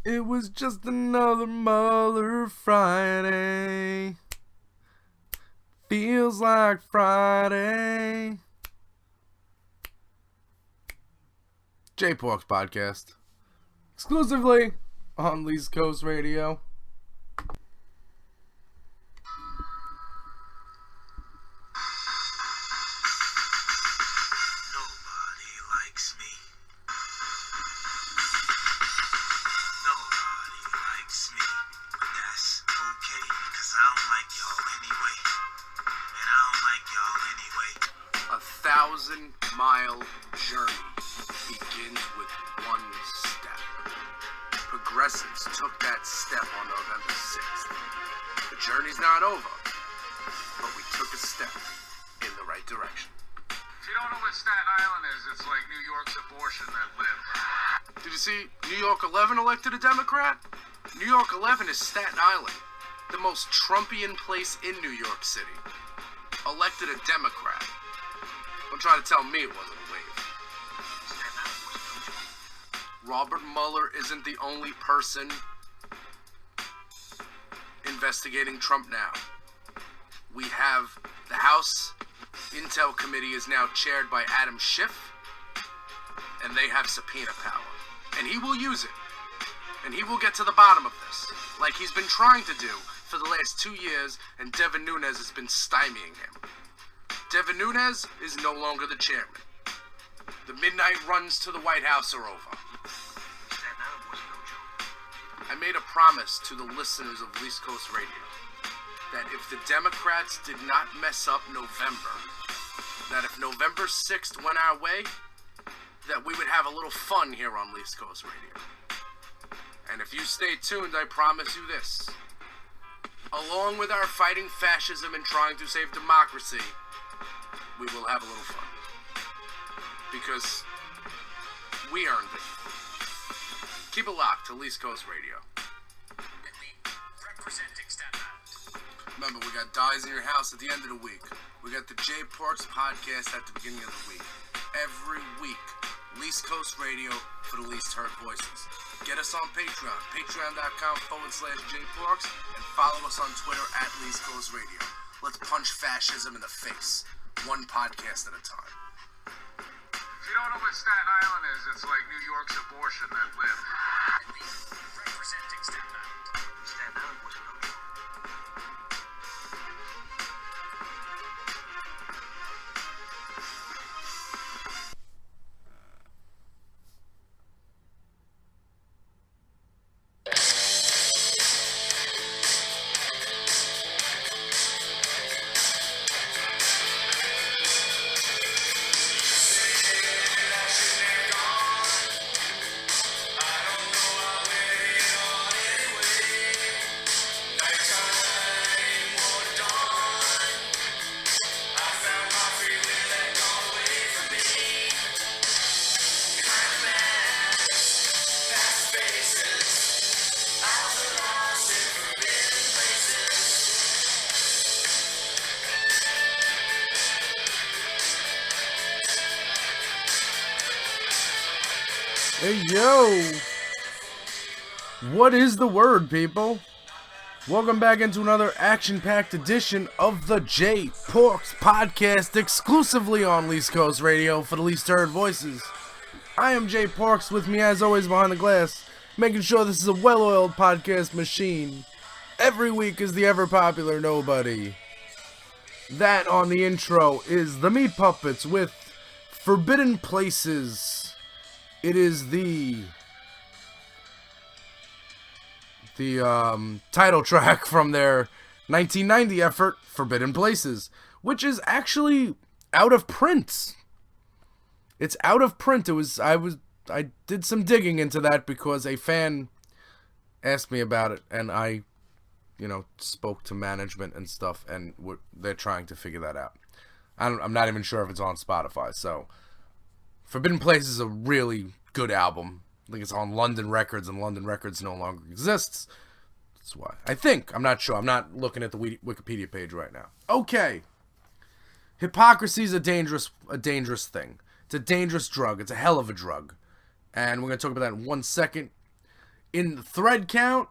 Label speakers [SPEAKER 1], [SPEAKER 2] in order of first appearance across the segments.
[SPEAKER 1] It was just another Mueller Friday. Feels like Friday. J-Pork's podcast. Exclusively on East Coast Radio. Mile journey begins with one step. Progressives took that step on November 6th. The journey's not over, but we took a step in the right direction.
[SPEAKER 2] If you don't know what Staten Island is, it's like New York's abortion that lived.
[SPEAKER 1] Did you see New York 11 elected a Democrat? New York 11 is Staten Island, the most Trumpian place in New York City. Elected a Democrat. Don't try to tell me it wasn't a wave. Robert Mueller isn't the only person investigating Trump now. We have the House Intel Committee is now chaired by Adam Schiff, and they have subpoena power. And he will use it. And he will get to the bottom of this, like he's been trying to do for the last 2 years, and Devin Nunes has been stymieing him. Devin Nunes is no longer the chairman. The midnight runs to the White House are over. I made a promise to the listeners of East Coast Radio that if the Democrats did not mess up November, that if November 6th went our way, that we would have a little fun here on East Coast Radio. And if you stay tuned, I promise you this. Along with our fighting fascism and trying to save democracy, we will have a little fun. Because we earned it. Keep it locked to East Coast Radio.
[SPEAKER 2] Representing Staten Island.
[SPEAKER 1] Remember, we got Dies in Your House at the end of the week. We got the J-Pork's podcast at the beginning of the week. Every week, East Coast Radio for the least heard voices. Get us on Patreon, patreon.com/J-Porks, and follow us on Twitter at East Coast Radio. Let's punch fascism in the face. One podcast at a time.
[SPEAKER 2] If you don't know what Staten Island is, it's like New York's abortion that lived. Representing Staten Island. Staten Island was no joke.
[SPEAKER 1] Hey, yo! What is the word, people? Welcome back into another action-packed edition of the J-Pork's podcast, exclusively on East Coast Radio for the least heard voices. I am J-Porks, with me as always behind the glass, making sure this is a well-oiled podcast machine. Every week is the ever-popular Nobody. That on the intro is the Meat Puppets with Forbidden Places. It is the title track from their 1990 effort, Forbidden Places, which is actually out of print. It's out of print. I did some digging into that because a fan asked me about it, and I, spoke to management and stuff, and they're trying to figure that out. I'm not even sure if it's on Spotify, so Forbidden Places is a really good album. I think it's on London Records, and London Records no longer exists. That's why. I think. I'm not sure. I'm not looking at the Wikipedia page right now. Okay. Hypocrisy is a dangerous thing. It's a dangerous drug. It's a hell of a drug. And we're going to talk about that in 1 second. in the thread count,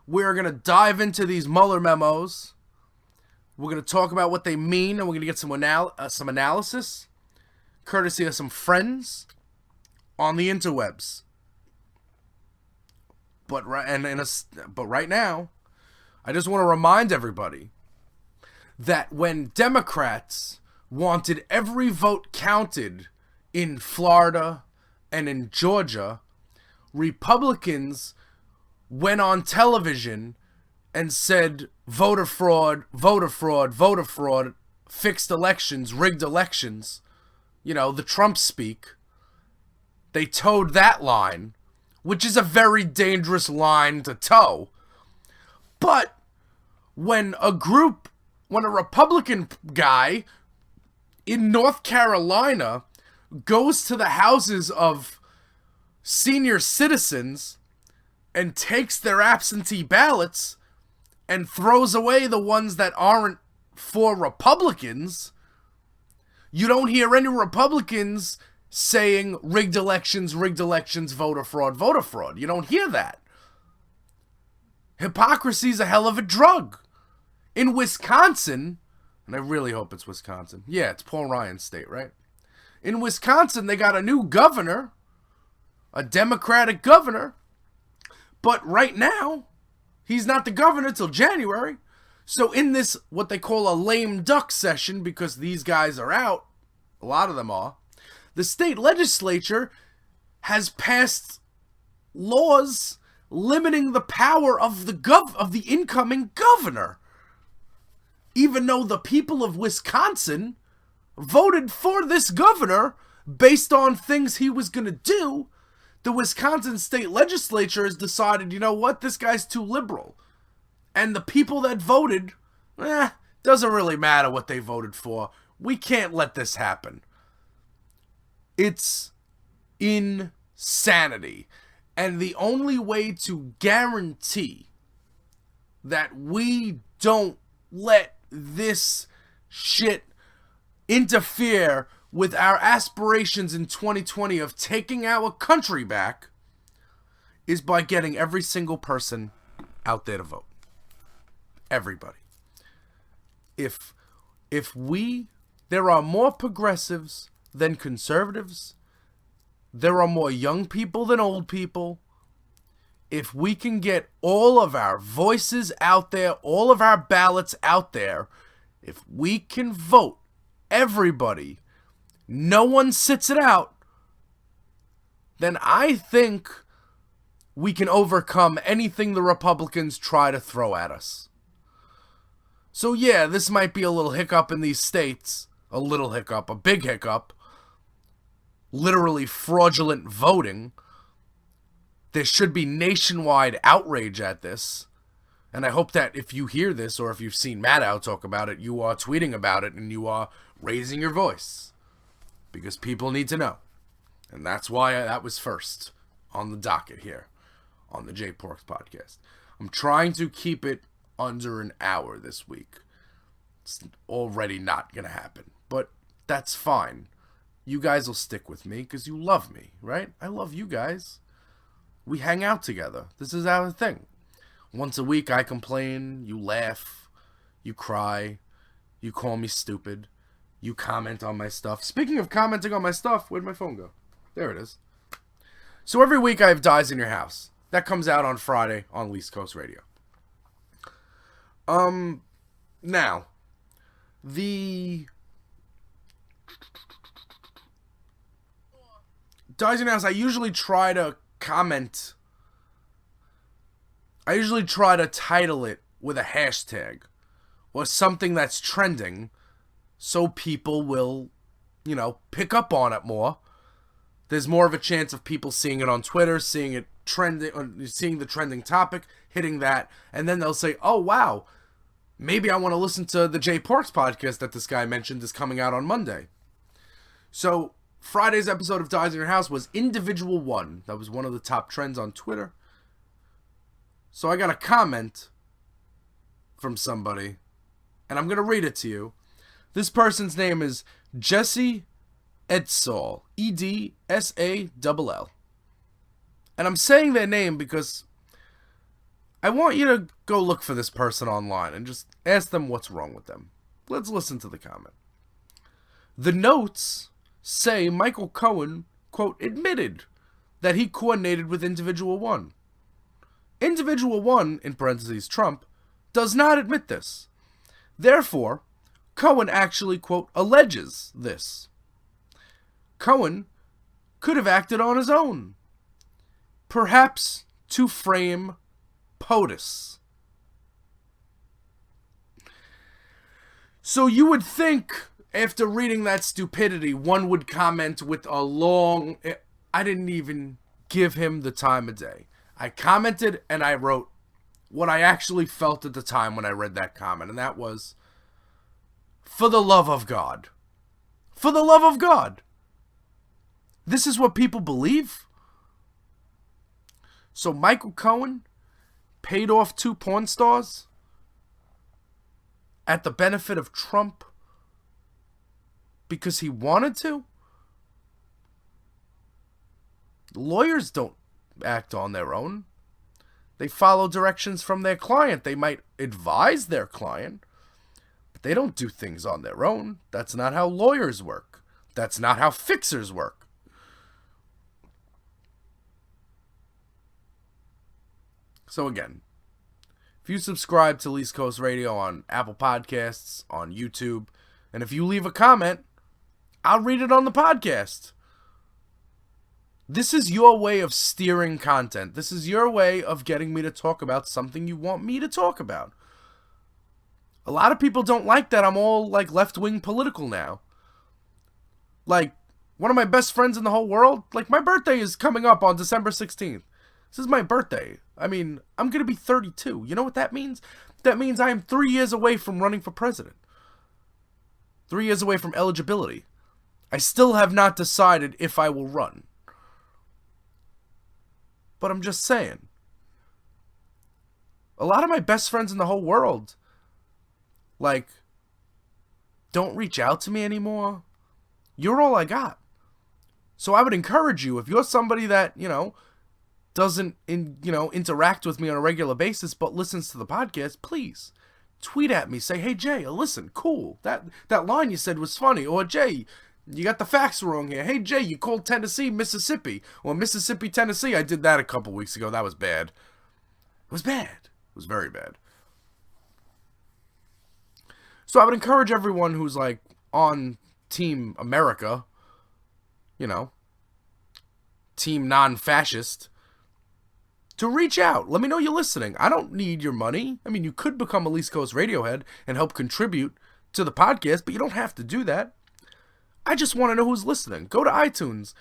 [SPEAKER 1] we're going to dive into these Mueller memos. We're going to talk about what they mean, and we're going to get some analysis, courtesy of some friends on the interwebs. But right now, I just want to remind everybody that when Democrats wanted every vote counted in Florida and in Georgia, Republicans went on television and said voter fraud, voter fraud, voter fraud, fixed elections, rigged elections, the Trump speak. They towed that line, which is a very dangerous line to tow. But when a Republican guy in North Carolina goes to the houses of senior citizens and takes their absentee ballots and throws away the ones that aren't for Republicans, you don't hear any Republicans saying rigged elections, voter fraud. You don't hear that. Hypocrisy's a hell of a drug. In Wisconsin, and I really hope it's Wisconsin. Yeah, it's Paul Ryan's state, right? In Wisconsin, they got a new governor, a Democratic governor, but right now, he's not the governor till January. So in this, what they call a lame duck session, because these guys are out, a lot of them are, the state legislature has passed laws limiting the power of the incoming governor. Even though the people of Wisconsin voted for this governor based on things he was going to do, the Wisconsin state legislature has decided, you know what, this guy's too liberal. And the people that voted, doesn't really matter what they voted for. We can't let this happen. It's insanity. And the only way to guarantee that we don't let this shit interfere with our aspirations in 2020 of taking our country back is by getting every single person out there to vote. Everybody. There are more progressives than conservatives. There are more young people than old people. If we can get all of our voices out there, all of our ballots out there, if we can vote everybody, no one sits it out, then I think we can overcome anything the Republicans try to throw at us. So yeah, this might be a little hiccup in these states. A little hiccup, a big hiccup. Literally fraudulent voting. There should be nationwide outrage at this. And I hope that if you hear this, or if you've seen Maddow talk about it, you are tweeting about it and you are raising your voice. Because people need to know. And that's why that was first on the docket here on the J Porks podcast. I'm trying to keep it under an hour this week. It's already not going to happen. But that's fine. You guys will stick with me because you love me, right? I love you guys. We hang out together. This is our thing. Once a week I complain, you laugh, you cry, you call me stupid, you comment on my stuff. Speaking of commenting on my stuff, where'd my phone go? There it is. So every week I have Dies in Your House. That comes out on Friday on East Coast Radio. Now, the Dies in Your House, I usually try to comment. I usually try to title it with a hashtag or something that's trending so people will, pick up on it more. There's more of a chance of people seeing it on Twitter, seeing it trending, seeing the trending topic, hitting that, and then they'll say, oh, wow, maybe I want to listen to the J Porks podcast that this guy mentioned is coming out on Monday. So Friday's episode of Dies in Your House was Individual One. That was one of the top trends on Twitter. So I got a comment from somebody, and I'm going to read it to you. This person's name is Jesse Edsall, Edsall. And I'm saying their name because I want you to go look for this person online and just ask them what's wrong with them. Let's listen to the comment. The notes say Michael Cohen, quote, admitted that he coordinated with Individual 1. Individual 1, in parentheses Trump, does not admit this. Therefore, Cohen actually, quote, alleges this. Cohen could have acted on his own, perhaps to frame POTUS. So you would think, after reading that stupidity, one would comment with a long... I didn't even give him the time of day. I commented and I wrote what I actually felt at the time when I read that comment, and that was, for the love of God. For the love of God. This is what people believe? So Michael Cohen paid off 2 porn stars at the benefit of Trump because he wanted to? Lawyers don't act on their own. They follow directions from their client. They might advise their client, but they don't do things on their own. That's not how lawyers work. That's not how fixers work. So again, if you subscribe to East Coast Radio on Apple Podcasts, on YouTube, and if you leave a comment, I'll read it on the podcast. This is your way of steering content. This is your way of getting me to talk about something you want me to talk about. A lot of people don't like that I'm all like left-wing political now. Like, one of my best friends in the whole world, like my birthday is coming up on December 16th. This is my birthday. I mean, I'm going to be 32. You know what that means? That means I am 3 years away from running for president. 3 years away from eligibility. I still have not decided if I will run. But I'm just saying. A lot of my best friends in the whole world, like, don't reach out to me anymore. You're all I got. So I would encourage you, if you're somebody that, doesn't interact with me on a regular basis but listens to the podcast, please tweet at me, say, hey Jay, listen, cool, that line you said was funny, or Jay, you got the facts wrong here, hey Jay, you called Tennessee Mississippi, or Mississippi Tennessee. I did that a couple weeks ago. That was bad. It was bad. It was very bad. So I would encourage everyone who's like on Team America, Team non-fascist, to reach out. Let me know you're listening. I don't need your money. I mean, you could become a East Coast Radiohead and help contribute to the podcast, but you don't have to do that. I just want to know who's listening. Go to iTunes.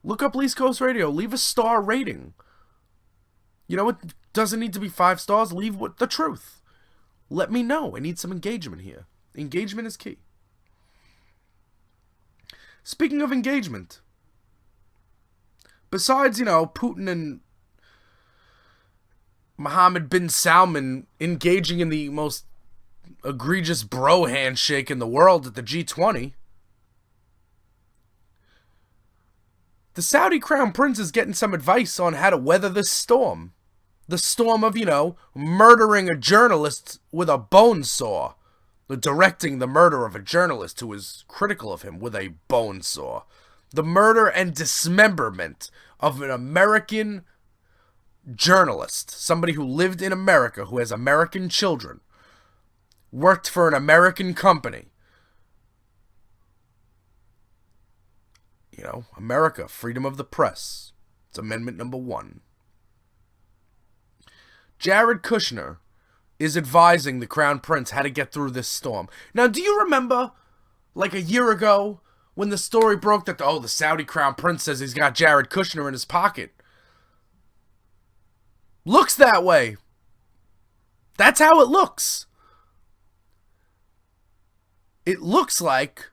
[SPEAKER 1] Look up East Coast Radio. Leave a star rating. It doesn't need to be 5 stars. Leave with the truth. Let me know. I need some engagement here. Engagement is key. Speaking of engagement, besides, Putin and Mohammed bin Salman engaging in the most egregious bro handshake in the world at the G20, the Saudi Crown Prince is getting some advice on how to weather this storm. The storm of, murdering a journalist with a bone saw. Directing the murder of a journalist who was critical of him with a bone saw. The murder and dismemberment of an American journalist. Somebody who lived in America, who has American children. Worked for an American company. America, freedom of the press. It's amendment number 1. Jared Kushner is advising the Crown Prince how to get through this storm. Now, do you remember, like a year ago, when the story broke that, the Saudi Crown Prince says he's got Jared Kushner in his pocket? Looks that way. That's how it looks. It looks like...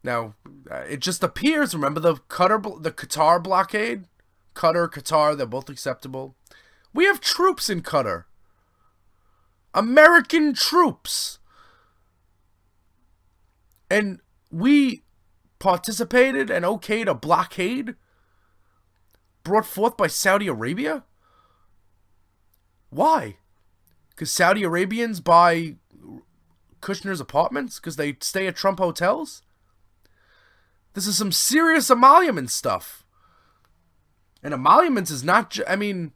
[SPEAKER 1] Now, it just appears, remember the Qatar blockade? Qatar, they're both acceptable. We have troops in Qatar. American troops. And we participated and okayed a blockade brought forth by Saudi Arabia? Why? Because Saudi Arabians buy Kushner's apartments? Because they stay at Trump hotels? This is some serious emolument stuff. And emoluments is not... I mean,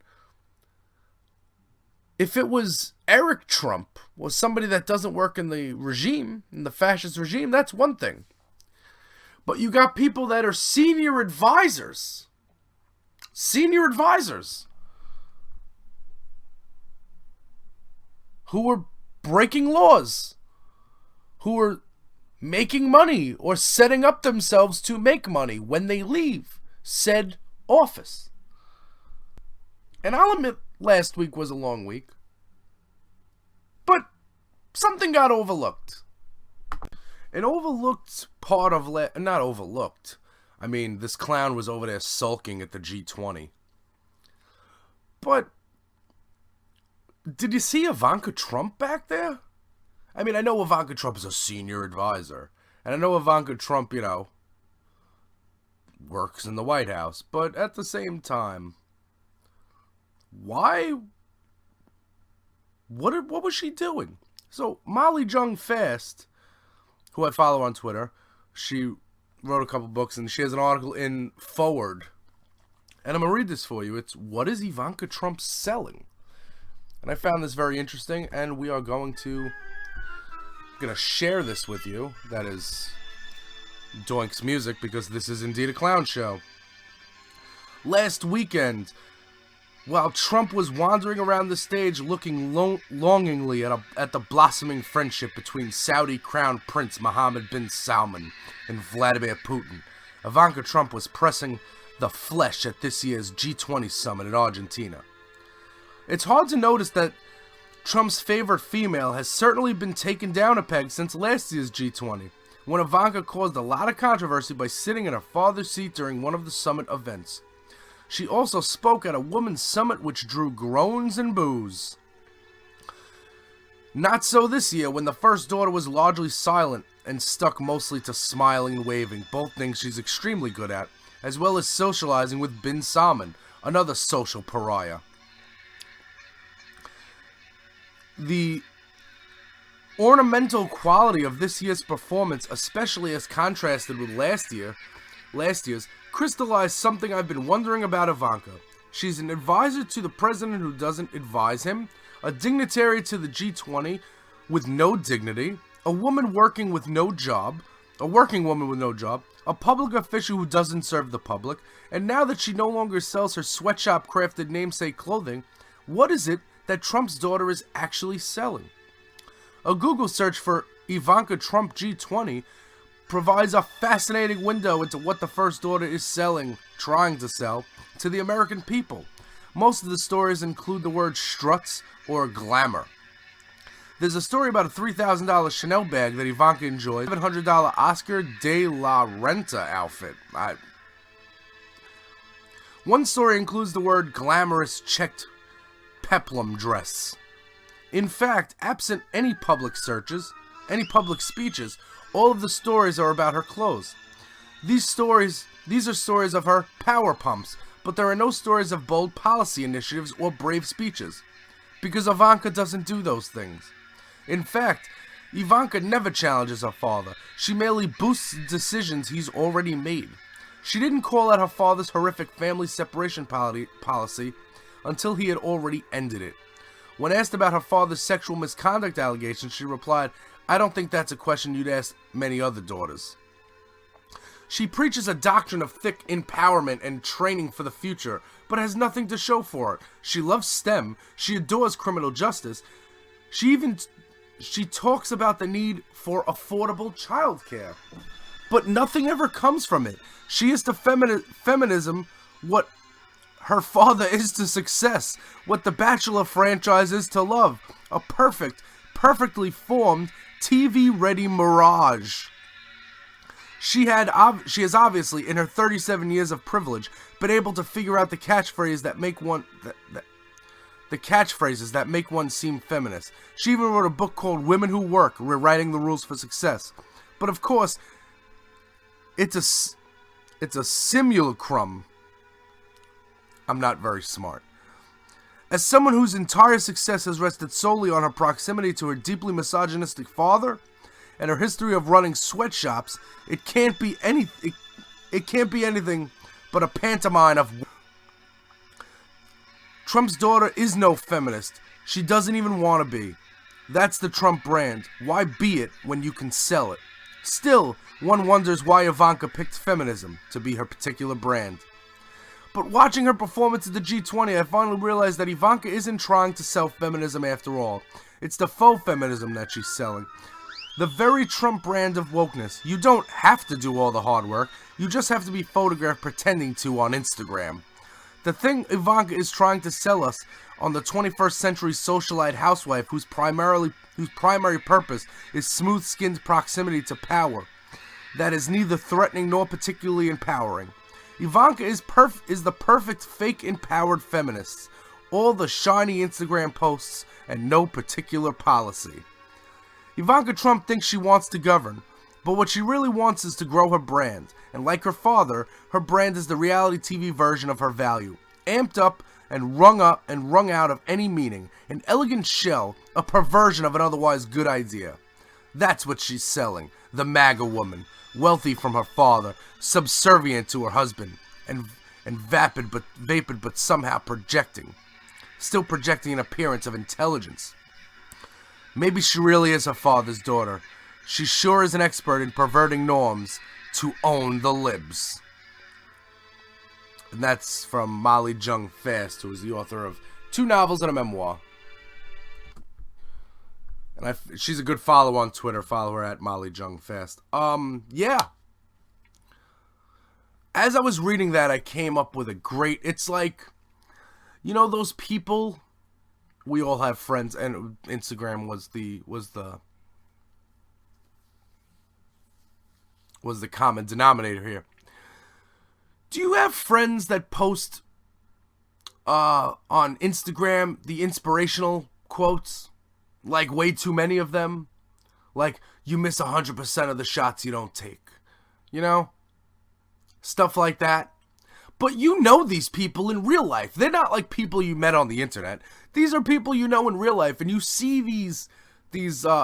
[SPEAKER 1] if it was Eric Trump, was somebody that doesn't work in the regime, in the fascist regime, that's one thing. But you got people that are senior advisors. Senior advisors. Who are breaking laws. Who are making money or setting up themselves to make money when they leave said office. And I'll admit last week was a long week. But something got overlooked. An overlooked part of... not overlooked. I mean, this clown was over there sulking at the G20. But did you see Ivanka Trump back there? I mean, I know Ivanka Trump is a senior advisor. And I know Ivanka Trump, you know, works in the White House. But at the same time, why? What was she doing? So, Molly Jung Fast, who I follow on Twitter, she wrote a couple books, and she has an article in Forward. And I'm going to read this for you. It's, what is Ivanka Trump selling? And I found this very interesting, and we are going to share this with you. That is Doink's music, because this is indeed a clown show. Last weekend, while Trump was wandering around the stage looking longingly at the blossoming friendship between Saudi Crown Prince Mohammed bin Salman and Vladimir Putin, Ivanka Trump was pressing the flesh at this year's G20 summit in Argentina. It's hard to notice that Trump's favorite female has certainly been taken down a peg since last year's G20, when Ivanka caused a lot of controversy by sitting in her father's seat during one of the summit events. She also spoke at a women's summit which drew groans and boos. Not so this year, when the first daughter was largely silent and stuck mostly to smiling and waving, both things she's extremely good at, as well as socializing with bin Salman, another social pariah. The ornamental quality of this year's performance, especially as contrasted with last year's, crystallized something I've been wondering about Ivanka. She's an advisor to the president who doesn't advise him, a dignitary to the G20 with no dignity, a woman working with no job, a working woman with no job, a public official who doesn't serve the public, and now that she no longer sells her sweatshop crafted namesake clothing, what is it that Trump's daughter is actually selling? A Google search for Ivanka Trump G20 provides a fascinating window into what the first daughter is trying to sell, to the American people. Most of the stories include the word struts or glamour. There's a story about a $3,000 Chanel bag that Ivanka enjoys, a $700 Oscar de la Renta outfit. One story includes the word glamorous checked peplum dress. In fact, absent any public speeches, all of the stories are about her clothes. These are stories of her power pumps, but there are no stories of bold policy initiatives or brave speeches, because Ivanka doesn't do those things. In fact, Ivanka never challenges her father. She merely boosts decisions he's already made. She didn't call out her father's horrific family separation policy until he had already ended it. When asked about her father's sexual misconduct allegations, she replied, "I don't think that's a question you'd ask many other daughters." She preaches a doctrine of thick empowerment and training for the future, but has nothing to show for it. She loves STEM. She adores criminal justice. She talks about the need for affordable childcare, but nothing ever comes from it. She is to feminism what her father is to success, what the Bachelor franchise is to love. A perfectly formed, TV-ready mirage. She has obviously, in her 37 years of privilege, been able to figure out the catchphrases that make one seem feminist. She even wrote a book called Women Who Work, Rewriting the Rules for Success. But of course, it's a simulacrum. I'm not very smart. As someone whose entire success has rested solely on her proximity to her deeply misogynistic father and her history of running sweatshops, it can't be anything but a pantomime of... Trump's daughter is no feminist. She doesn't even want to be. That's the Trump brand. Why be it when you can sell it? Still, one wonders why Ivanka picked feminism to be her particular brand. But watching her performance at the G20, I finally realized that Ivanka isn't trying to sell feminism after all. It's the faux feminism that she's selling. The very Trump brand of wokeness. You don't have to do all the hard work. You just have to be photographed pretending to on Instagram. The thing Ivanka is trying to sell us on the 21st century socialite housewife whose primary purpose is smooth-skinned proximity to power. That is neither threatening nor particularly empowering. Ivanka is the perfect fake empowered feminist. All the shiny Instagram posts and no particular policy. Ivanka Trump thinks she wants to govern, but what she really wants is to grow her brand. And like her father, her brand is the reality TV version of her value. Amped up and wrung out of any meaning. An elegant shell, a perversion of an otherwise good idea. That's what she's selling. The MAGA woman. Wealthy from her father, subservient to her husband, and vapid but somehow still projecting an appearance of intelligence. Maybe she really is her father's daughter. She sure is an expert in perverting norms to own the libs. And that's from Molly Jung Fast, who is the author of 2 novels and a memoir. And she's a good follow on Twitter. Follow her at Molly Jung Fast. Yeah. As I was reading that, I came up with a great... It's like, you know those people... We all have friends, and Instagram was the common denominator here. Do you have friends that post on Instagram the inspirational quotes? Like, way too many of them. Like, you miss 100% of the shots you don't take. You know? Stuff like that. But you know these people in real life. They're not like people you met on the internet. These are people you know in real life. And you see these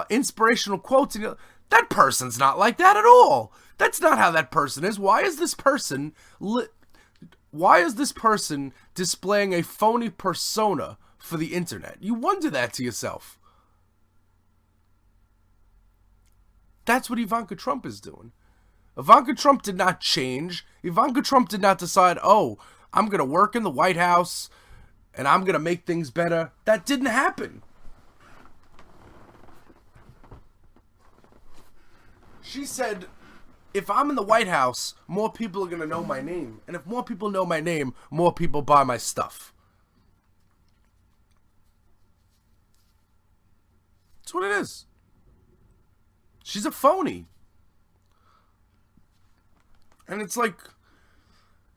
[SPEAKER 1] inspirational quotes. And that person's not like that at all. That's not how that person is. Why is this person... Why is this person displaying a phony persona for the internet? You wonder that to yourself. That's what Ivanka Trump is doing. Ivanka Trump did not change. Ivanka Trump did not decide, oh, I'm going to work in the White House and I'm going to make things better. That didn't happen. She said, if I'm in the White House, more people are going to know my name. And if more people know my name, more people buy my stuff. That's what it is. She's a phony. And it's like,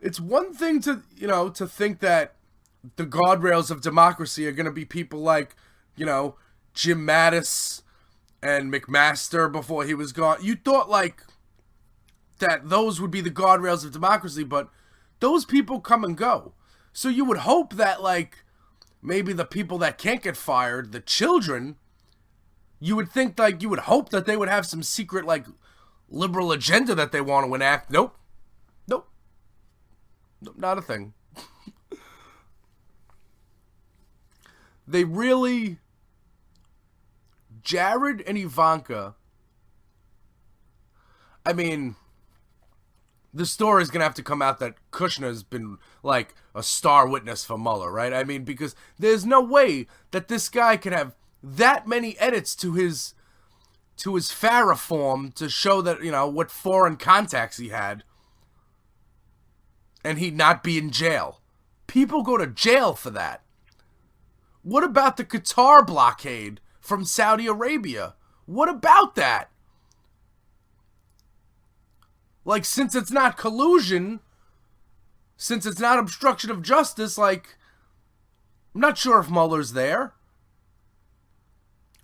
[SPEAKER 1] it's one thing to, to think that the guardrails of democracy are going to be people like, Jim Mattis and McMaster before he was gone. You thought like that those would be the guardrails of democracy, but those people come and go. So you would hope that like maybe the people that can't get fired, the children, you would think like, you would hope that they would have some secret like liberal agenda that they want to enact. Nope, not a thing. They really, Jared and Ivanka, I mean, the story's gonna have to come out that Kushner's been like a star witness for Mueller, right? I mean, because there's no way that this guy could have that many edits to his Farrah form to show that, what foreign contacts he had, and he'd not be in jail. People go to jail for that. What about the Qatar blockade from Saudi Arabia? What about that? Like, since it's not collusion, since it's not obstruction of justice, like, I'm not sure if Mueller's there.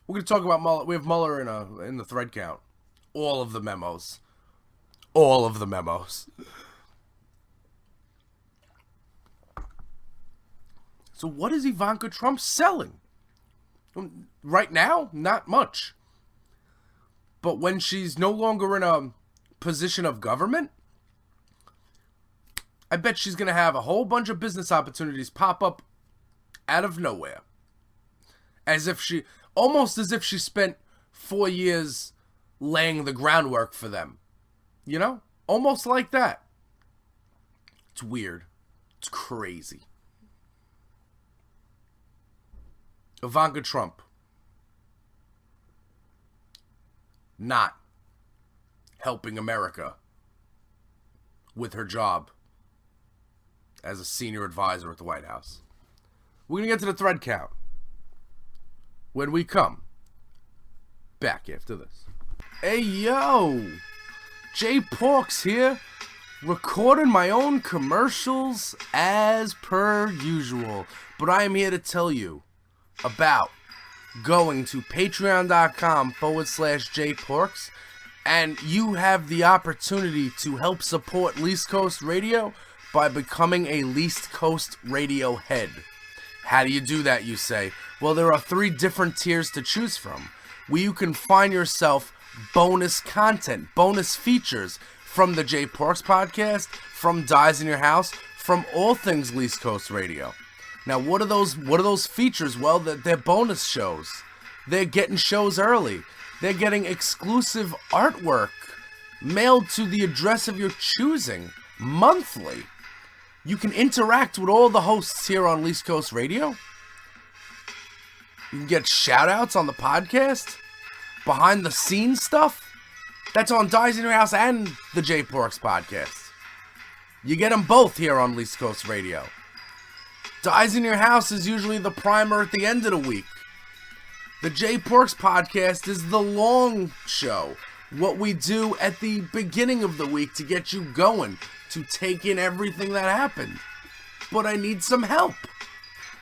[SPEAKER 1] We're going to talk about Mueller. We have Mueller in the thread count. All of the memos. All of the memos. So what is Ivanka Trump selling? Right now, not much. But when she's no longer in a position of government, I bet she's going to have a whole bunch of business opportunities pop up out of nowhere. Almost as if she spent 4 years laying the groundwork for them. You know? Almost like that. It's weird. It's crazy. Ivanka Trump. Not helping America with her job as a senior advisor at the White House. We're going to get to the thread count when we come back after this. Hey, yo! Jay Porks here, recording my own commercials as per usual. But I am here to tell you about going to patreon.com/JPorks, and you have the opportunity to help support Least Coast Radio by becoming a Least Coast Radio head. How do you do that, you say? Well, there are 3 different tiers to choose from, where you can find yourself bonus content, bonus features from the Jay Porks podcast, from Dies in Your House, from all things Least Coast Radio. Now, what are those features? Well, they're bonus shows. They're getting shows early. They're getting exclusive artwork mailed to the address of your choosing monthly. You can interact with all the hosts here on Least Coast Radio. You can get shout-outs on the podcast. Behind the scenes stuff. That's on Dies in Your House and the Jay Porks podcast. You get them both here on Least Coast Radio. Dies in Your House is usually the primer at the end of the week. The Jay Porks podcast is the long show. What we do at the beginning of the week to get you going, to take in everything that happened. But I need some help.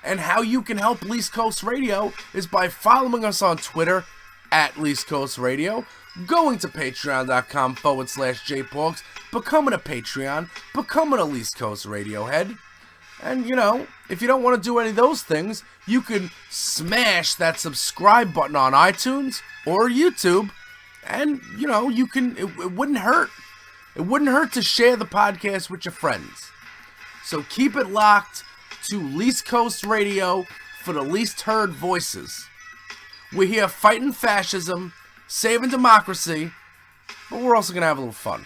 [SPEAKER 1] And how you can help Least Coast Radio is by following us on Twitter at Least Coast Radio, going to patreon.com/JPorks, becoming a Patreon, becoming a Least Coast Radio head. And, you know, if you don't want to do any of those things, you can smash that subscribe button on iTunes or YouTube. And, you know, you can, it wouldn't hurt. It wouldn't hurt to share the podcast with your friends. So keep it locked to Least Coast Radio for the least heard voices. We're here fighting fascism, saving democracy, but we're also going to have a little fun.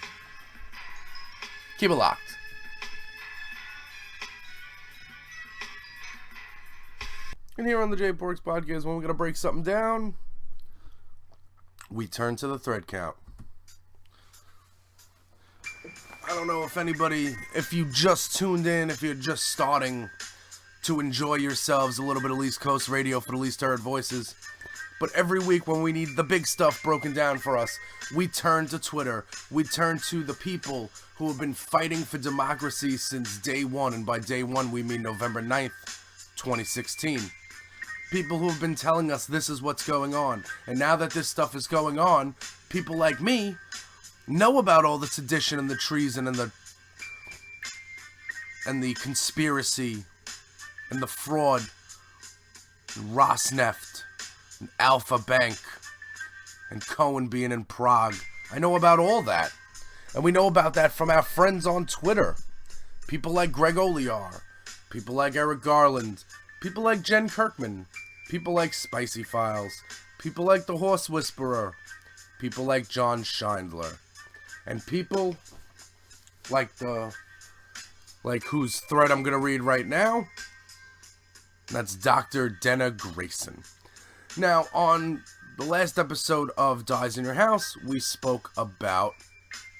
[SPEAKER 1] Keep it locked. And here on the Jay Porks podcast, when we're going to break something down, we turn to the thread count. I don't know if you just tuned in, if you're just starting to enjoy yourselves a little bit of Least Coast Radio for the least heard voices. But every week when we need the big stuff broken down for us, we turn to Twitter. We turn to the people who have been fighting for democracy since day one. And by day one, we mean November 9th, 2016. People who have been telling us this is what's going on. And now that this stuff is going on, people like me know about all the sedition and the treason and the conspiracy and the fraud and Rosneft and Alpha Bank and Cohen being in Prague. I know about all that. And we know about that from our friends on Twitter. People like Greg Oliar, people like Eric Garland, people like Jen Kirkman, people like Spicy Files, people like The Horse Whisperer, people like John Scheindler, and people like whose thread I'm going to read right now. That's Dr. Denna Grayson. Now, on the last episode of Dies in Your House, we spoke about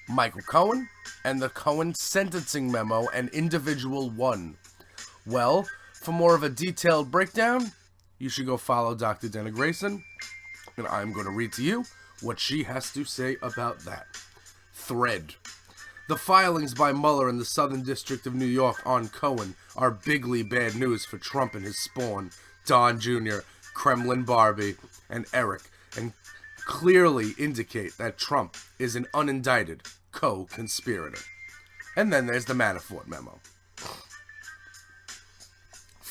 [SPEAKER 1] Michael Cohen and the Cohen sentencing memo and Individual 1. Well, for more of a detailed breakdown, you should go follow Dr. Denna Grayson, and I'm going to read to you what she has to say about that. Thread. The filings by Mueller in the Southern District of New York on Cohen are bigly bad news for Trump and his spawn, Don Jr., Kremlin Barbie, and Eric, and clearly indicate that Trump is an unindicted co-conspirator. And then there's the Manafort memo.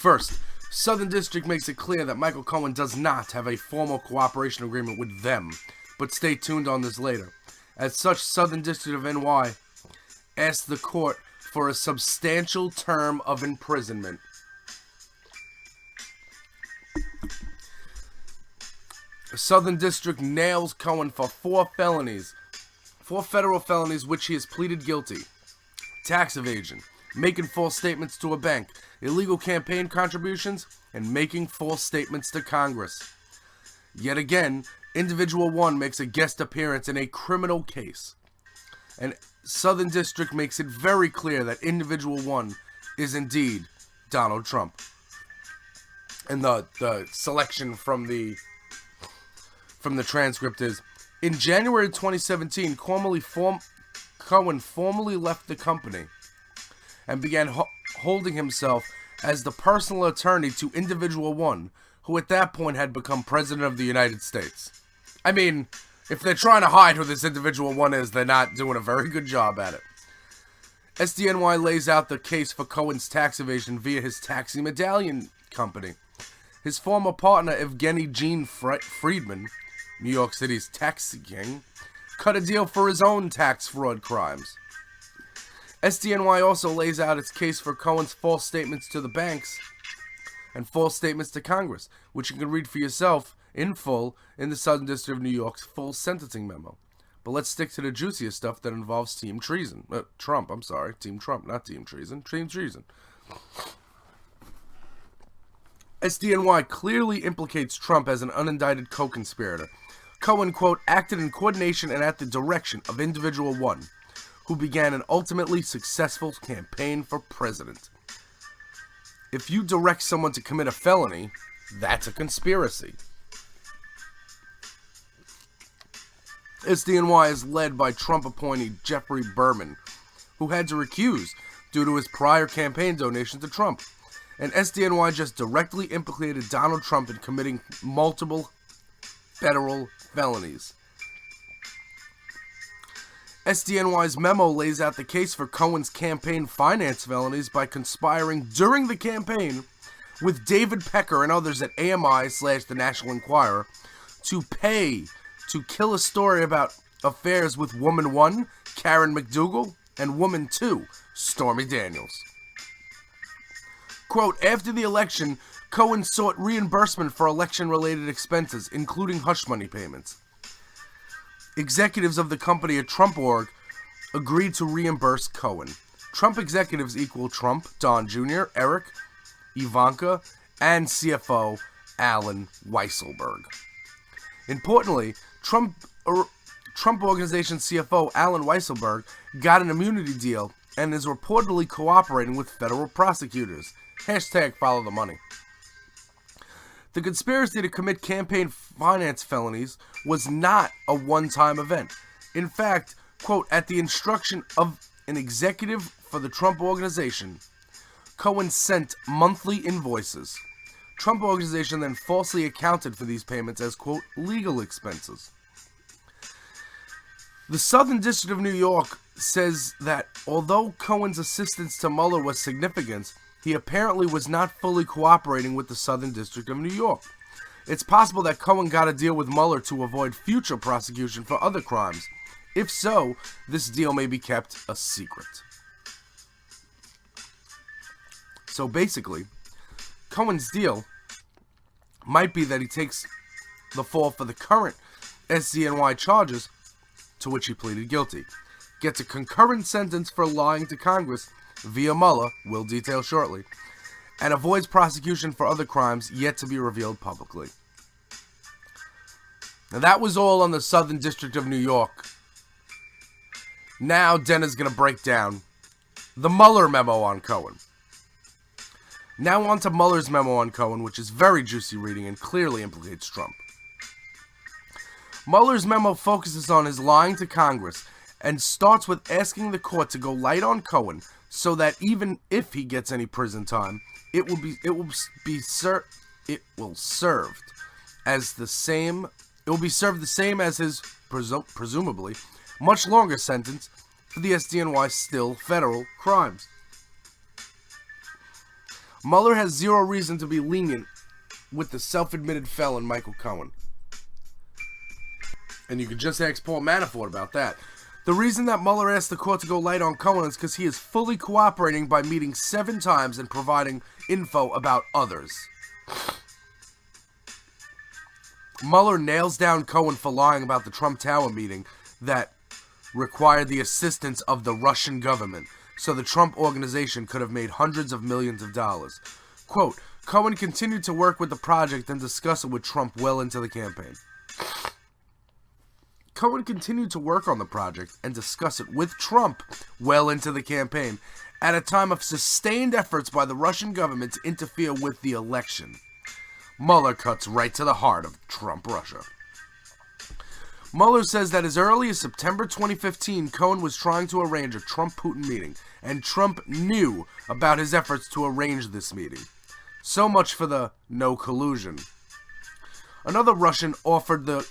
[SPEAKER 1] First, Southern District makes it clear that Michael Cohen does not have a formal cooperation agreement with them, but stay tuned on this later. As such, Southern District of NY asked the court for a substantial term of imprisonment. Southern District nails Cohen for 4 federal felonies which he has pleaded guilty. Tax evasion, making false statements to a bank, illegal campaign contributions, and making false statements to Congress. Yet again, Individual 1 makes a guest appearance in a criminal case. And Southern District makes it very clear that Individual 1 is indeed Donald Trump. And the selection from the transcript is, in January 2017, Cohen formally left the company and began holding himself as the personal attorney to Individual 1, who at that point had become President of the United States. I mean, if they're trying to hide who this Individual 1 is, they're not doing a very good job at it. SDNY lays out the case for Cohen's tax evasion via his taxi medallion company. His former partner, Evgeny Gene Friedman, New York City's taxi king, cut a deal for his own tax fraud crimes. SDNY also lays out its case for Cohen's false statements to the banks and false statements to Congress, which you can read for yourself in full in the Southern District of New York's full sentencing memo. But let's stick to the juiciest stuff that involves Team Treason. Trump, I'm sorry. Team Trump, not Team Treason. Team Treason. SDNY clearly implicates Trump as an unindicted co-conspirator. Cohen, quote, acted in coordination and at the direction of Individual 1, who began an ultimately successful campaign for president. If you direct someone to commit a felony, that's a conspiracy. SDNY is led by Trump appointee Jeffrey Berman, who had to recuse due to his prior campaign donation to Trump. And SDNY just directly implicated Donald Trump in committing multiple federal felonies. SDNY's memo lays out the case for Cohen's campaign finance felonies by conspiring during the campaign with David Pecker and others at AMI/The National Enquirer to pay to kill a story about affairs with Woman 1, Karen McDougal, and Woman 2, Stormy Daniels. Quote, after the election, Cohen sought reimbursement for election-related expenses, including hush money payments. Executives of the company at Trump Org agreed to reimburse Cohen. Trump executives equal Trump, Don Jr., Eric, Ivanka, and CFO Alan Weisselberg. Importantly, Trump Organization CFO Alan Weisselberg got an immunity deal and is reportedly cooperating with federal prosecutors. Hashtag follow the money. The conspiracy to commit campaign finance felonies was not a one-time event. In fact, quote, at the instruction of an executive for the Trump Organization, Cohen sent monthly invoices. Trump Organization then falsely accounted for these payments as, quote, legal expenses. The Southern District of New York says that although Cohen's assistance to Mueller was significant, he apparently was not fully cooperating with the Southern District of New York. It's possible that Cohen got a deal with Mueller to avoid future prosecution for other crimes. If so, this deal may be kept a secret. So basically, Cohen's deal might be that he takes the fall for the current SDNY charges to which he pleaded guilty, gets a concurrent sentence for lying to Congress via Mueller, we'll detail shortly, and avoids prosecution for other crimes yet to be revealed publicly. Now that was all on the Southern District of New York. Now Denna's going to break down the Mueller memo on Cohen. Now on to Mueller's memo on Cohen, which is very juicy reading and clearly implicates Trump. Mueller's memo focuses on his lying to Congress and starts with asking the court to go light on Cohen so that even if he gets any prison time, it will be served the same as his presumably much longer sentence for the SDNY still federal crimes. Mueller has zero reason to be lenient with the self-admitted felon Michael Cohen. And you can just ask Paul Manafort about that. The reason that Mueller asked the court to go light on Cohen is because he is fully cooperating by meeting 7 times and providing info about others. Mueller nails down Cohen for lying about the Trump Tower meeting that required the assistance of the Russian government, so the Trump organization could have made hundreds of millions of dollars. Quote, Cohen continued to work with the project and discuss it with Trump well into the campaign. Cohen continued to work on the project and discuss it with Trump well into the campaign, at a time of sustained efforts by the Russian government to interfere with the election. Mueller cuts right to the heart of Trump Russia. Mueller says that as early as September 2015, Cohen was trying to arrange a Trump-Putin meeting, and Trump knew about his efforts to arrange this meeting. So much for the no collusion. Another Russian offered the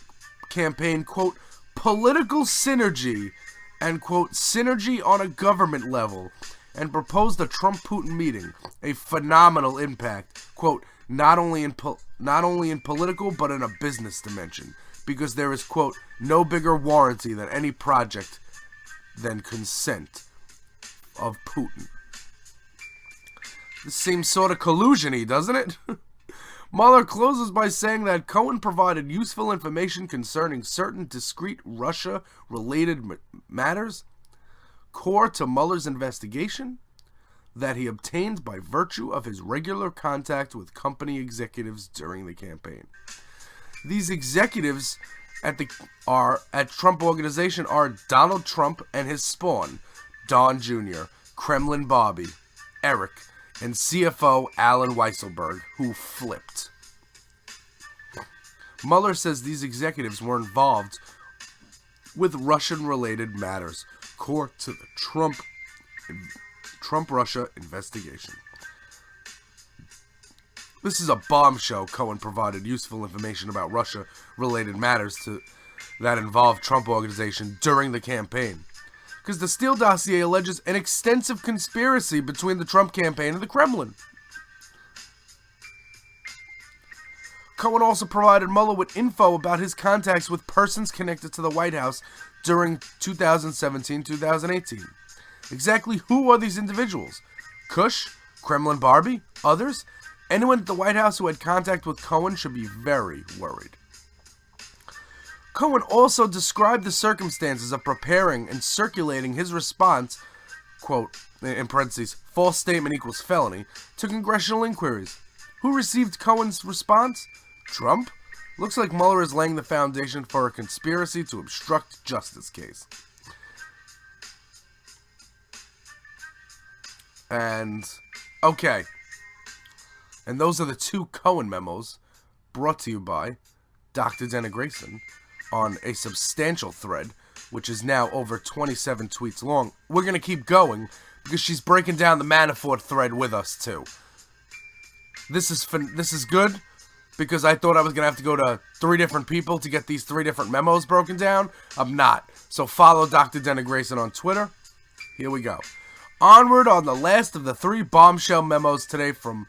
[SPEAKER 1] campaign, quote, political synergy, and, quote, synergy on a government level, and proposed a Trump-Putin meeting, a phenomenal impact, quote, not only in political, but in a business dimension, because there is, quote, no bigger warranty than any project than consent of Putin. This seems sort of collusion-y, doesn't it? Mueller closes by saying that Cohen provided useful information concerning certain discrete Russia-related matters, core to Mueller's investigation, that he obtained by virtue of his regular contact with company executives during the campaign. These executives at Trump Organization are Donald Trump and his spawn, Don Jr., Kremlin Bobby, Eric, and CFO Alan Weisselberg, who flipped. Mueller says these executives were involved with Russian-related matters, core to the Trump-Russia investigation. This is a bombshell. Cohen provided useful information about Russia-related matters that involved Trump Organization during the campaign, because the Steele dossier alleges an extensive conspiracy between the Trump campaign and the Kremlin. Cohen also provided Mueller with info about his contacts with persons connected to the White House during 2017-2018. Exactly who are these individuals? Kush? Kremlin Barbie? Others? Anyone at the White House who had contact with Cohen should be very worried. Cohen also described the circumstances of preparing and circulating his response, quote, in parentheses, false statement equals felony, to congressional inquiries. Who received Cohen's response? Trump? Looks like Mueller is laying the foundation for a conspiracy to obstruct justice case. And, okay. And those are the 2 Cohen memos brought to you by Dr. Dana Grayson on a substantial thread, which is now over 27 tweets long. We're going to keep going because she's breaking down the Manafort thread with us, too. This is good because I thought I was going to have to go to 3 different people to get these 3 different memos broken down. I'm not. So follow Dr. Dana Grayson on Twitter. Here we go. Onward on the last of the 3 bombshell memos today from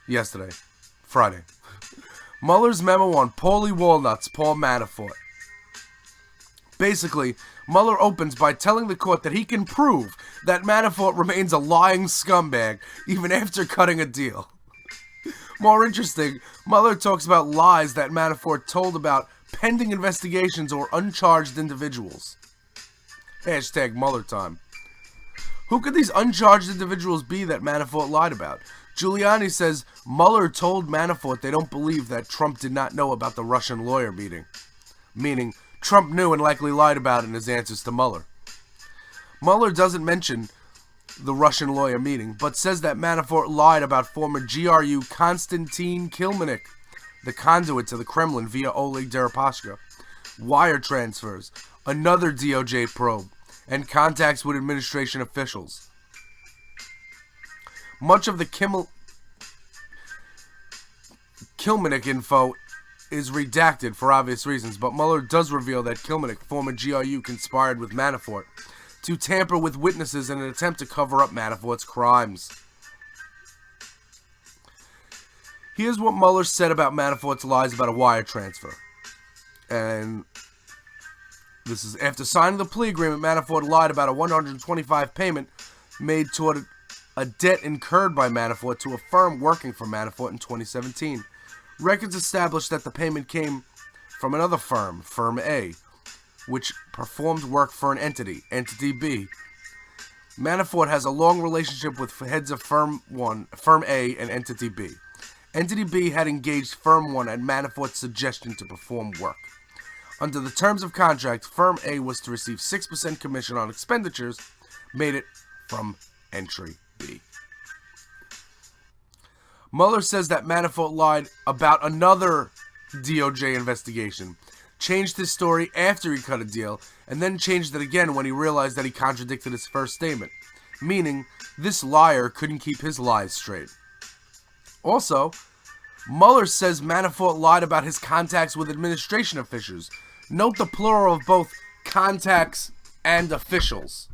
[SPEAKER 1] yesterday, Friday. Mueller's memo on Paulie Walnuts, Paul Manafort. Basically, Mueller opens by telling the court that he can prove that Manafort remains a lying scumbag even after cutting a deal. More interesting, Mueller talks about lies that Manafort told about pending investigations or uncharged individuals. Hashtag Mueller time. Who could these uncharged individuals be that Manafort lied about? Giuliani says Mueller told Manafort they don't believe that Trump did not know about the Russian lawyer meeting. Meaning, Trump knew and likely lied about it in his answers to Mueller. Mueller doesn't mention the Russian lawyer meeting, but says that Manafort lied about former GRU Konstantin Kilmenik, the conduit to the Kremlin via Oleg Deripaska, wire transfers, another DOJ probe, and contacts with administration officials. Much of the Kilmenik info is redacted for obvious reasons, but Mueller does reveal that Kilmenik, former GRU, conspired with Manafort to tamper with witnesses in an attempt to cover up Manafort's crimes. Here's what Mueller said about Manafort's lies about a wire transfer. And this is after signing the plea agreement. Manafort lied about a $125 payment made toward a debt incurred by Manafort to a firm working for Manafort in 2017. Records established that the payment came from another firm, Firm A, which performed work for an entity, Entity B. Manafort has a long relationship with heads of Firm A, and Entity B. Entity B had engaged Firm 1 at Manafort's suggestion to perform work. Under the terms of contract, Firm A was to receive 6% commission on expenditures made it from Entry B. Mueller says that Manafort lied about another DOJ investigation, changed his story after he cut a deal, and then changed it again when he realized that he contradicted his first statement, meaning this liar couldn't keep his lies straight. Also, Mueller says Manafort lied about his contacts with administration officials. Note the plural of both contacts and officials.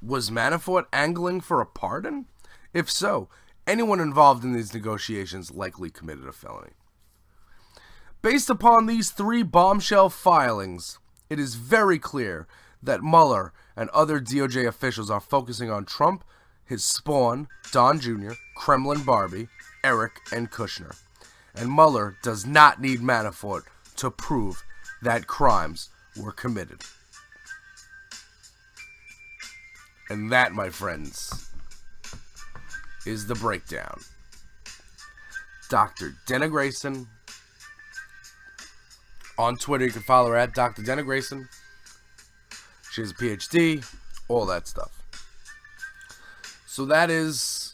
[SPEAKER 1] Was Manafort angling for a pardon? If so, anyone involved in these negotiations likely committed a felony. Based upon these three bombshell filings, it is very clear that Mueller and other DOJ officials are focusing on Trump, his spawn, Don Jr., Kremlin Barbie, Eric, and Kushner. And Mueller does not need Manafort to prove that crimes were committed. And that, my friends, is the breakdown. Dr. Denna Grayson. On Twitter, you can follow her at Dr. Denna Grayson. She has a PhD, all that stuff. So that is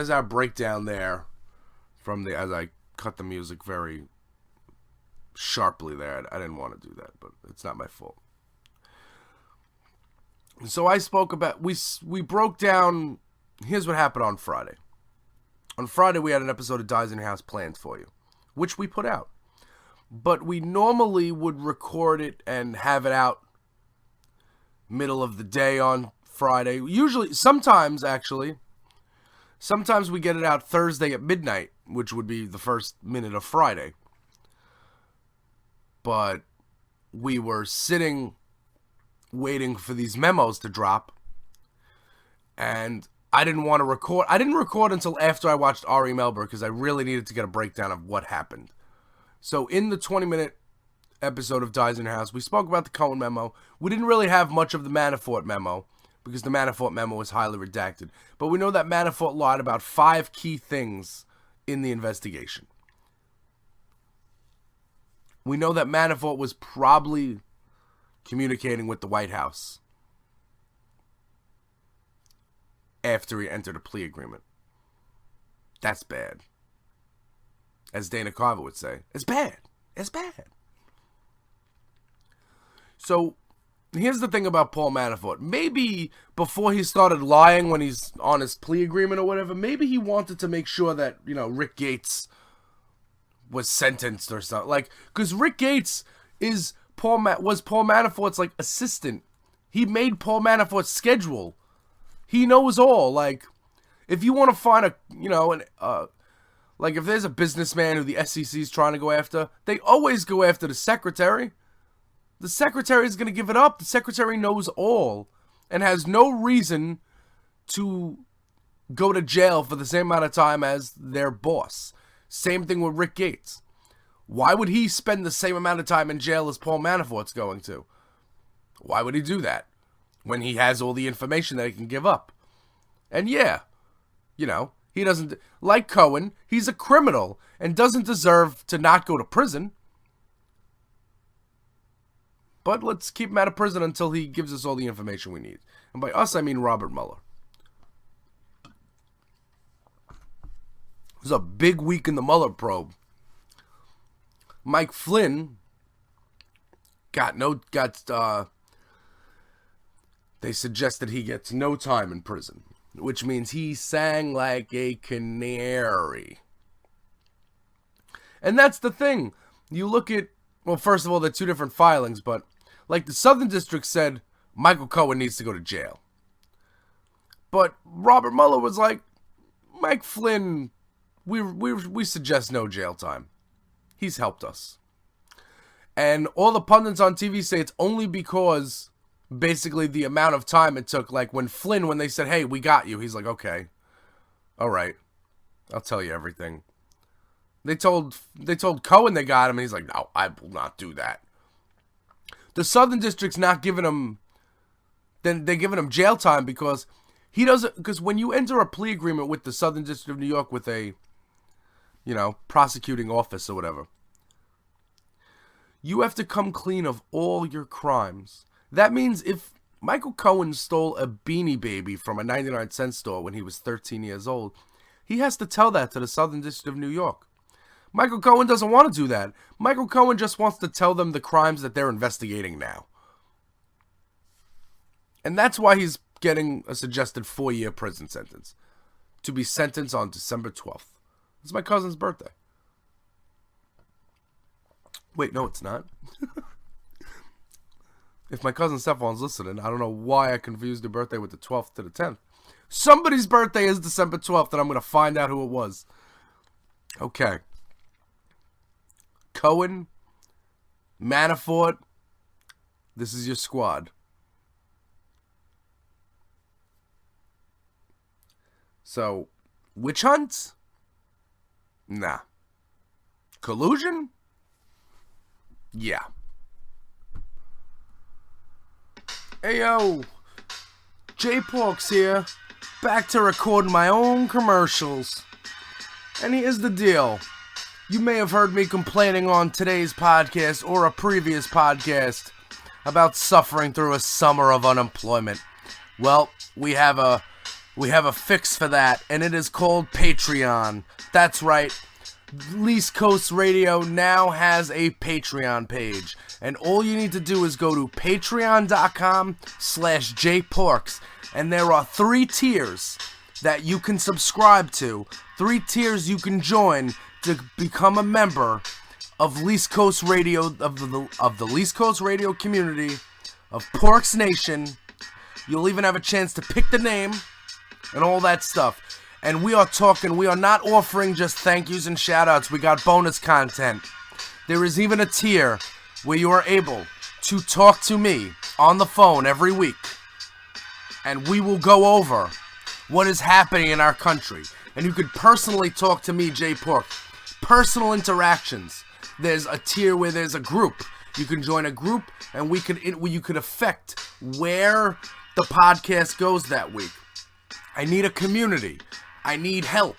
[SPEAKER 1] our breakdown there from the, as I cut the music very sharply there. I didn't want to do that, but it's not my fault. So I spoke about, we broke down, here's what happened on Friday. On Friday, we had an episode of Dies in Your House planned for you, which we put out. But we normally would record it and have it out middle of the day on Friday. Usually, sometimes we get it out Thursday at midnight, which would be the first minute of Friday. But we were sitting waiting for these memos to drop, and I didn't want to record. I didn't record until after I watched Ari Melber because I really needed to get a breakdown of what happened. So in the 20-minute episode of Dies in Your House, we spoke about the Cohen memo. We didn't really have much of the Manafort memo because the Manafort memo was highly redacted. But we know that Manafort lied about 5 key things in the investigation. We know that Manafort was probably communicating with the White House after he entered a plea agreement. That's bad. As Dana Carvey would say, it's bad. It's bad. So, here's the thing about Paul Manafort. Maybe before he started lying when he's on his plea agreement or whatever, maybe he wanted to make sure that, Rick Gates was sentenced or something. Like, because Rick Gates was Paul Manafort's, assistant. He made Paul Manafort's schedule. He knows all. Like, if you want to find if there's a businessman who the SEC is trying to go after, they always go after the secretary. The secretary is going to give it up. The secretary knows all and has no reason to go to jail for the same amount of time as their boss. Same thing with Rick Gates. Why would he spend the same amount of time in jail as Paul Manafort's going to? Why would he do that when he has all the information that he can give up? And yeah, he doesn't, like Cohen, he's a criminal and doesn't deserve to not go to prison. But let's keep him out of prison until he gives us all the information we need. And by us, I mean Robert Mueller. It was a big week in the Mueller probe. Mike Flynn they suggested he gets no time in prison, which means he sang like a canary. And that's the thing. You look at, well, first of all, they're 2 different filings, but like the Southern District said, Michael Cohen needs to go to jail. But Robert Mueller was like, Mike Flynn, we suggest no jail time. He's helped us. And all the pundits on TV say it's only because basically the amount of time it took. Like when they said, hey, we got you. He's like, okay, all right, I'll tell you everything. They told Cohen they got him, and he's like, no, I will not do that. The Southern District's not giving him, then they're giving him jail time because he doesn't, because when you enter a plea agreement with the Southern District of New York with a, prosecuting office or whatever, you have to come clean of all your crimes. That means if Michael Cohen stole a Beanie Baby from a 99-cent store when he was 13 years old, he has to tell that to the Southern District of New York. Michael Cohen doesn't want to do that. Michael Cohen just wants to tell them the crimes that they're investigating now. And that's why he's getting a suggested 4-year prison sentence. To be sentenced on December 12th. It's my cousin's birthday. Wait, no, it's not. If my cousin Stefan's listening, I don't know why I confused the birthday with the 12th to the 10th. Somebody's birthday is December 12th, and I'm going to find out who it was. Okay. Cohen, Manafort, this is your squad. So, witch hunt? Nah. Collusion? Yeah. Hey yo, J Porks here, back to recording my own commercials. And here's the deal. You may have heard me complaining on today's podcast or a previous podcast about suffering through a summer of unemployment. Well, we have a fix for that, and it is called Patreon. That's right. East Coast Radio now has a Patreon page, and all you need to do is go to patreon.com/jporks, and there are 3 tiers that you can subscribe to, 3 tiers you can join to become a member of East Coast Radio, of the East Coast Radio community, of Porks Nation. You'll even have a chance to pick the name and all that stuff. And we are not offering just thank yous and shout outs. We got bonus content. There is even a tier where you are able to talk to me on the phone every week. And we will go over what is happening in our country. And you could personally talk to me, Jay Pork. Personal interactions. There's a tier where there's a group. You can join a group, and you could affect where the podcast goes that week. I need a community. I need help.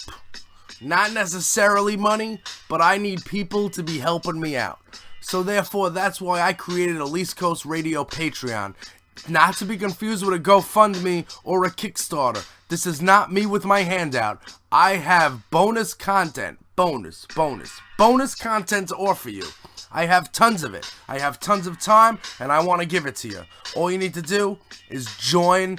[SPEAKER 1] Not necessarily money, but I need people to be helping me out. So therefore, that's why I created a East Coast Radio Patreon. Not to be confused with a GoFundMe or a Kickstarter. This is not me with my handout. I have bonus content. Bonus content to offer you. I have tons of it. I have tons of time, and I want to give it to you. All you need to do is join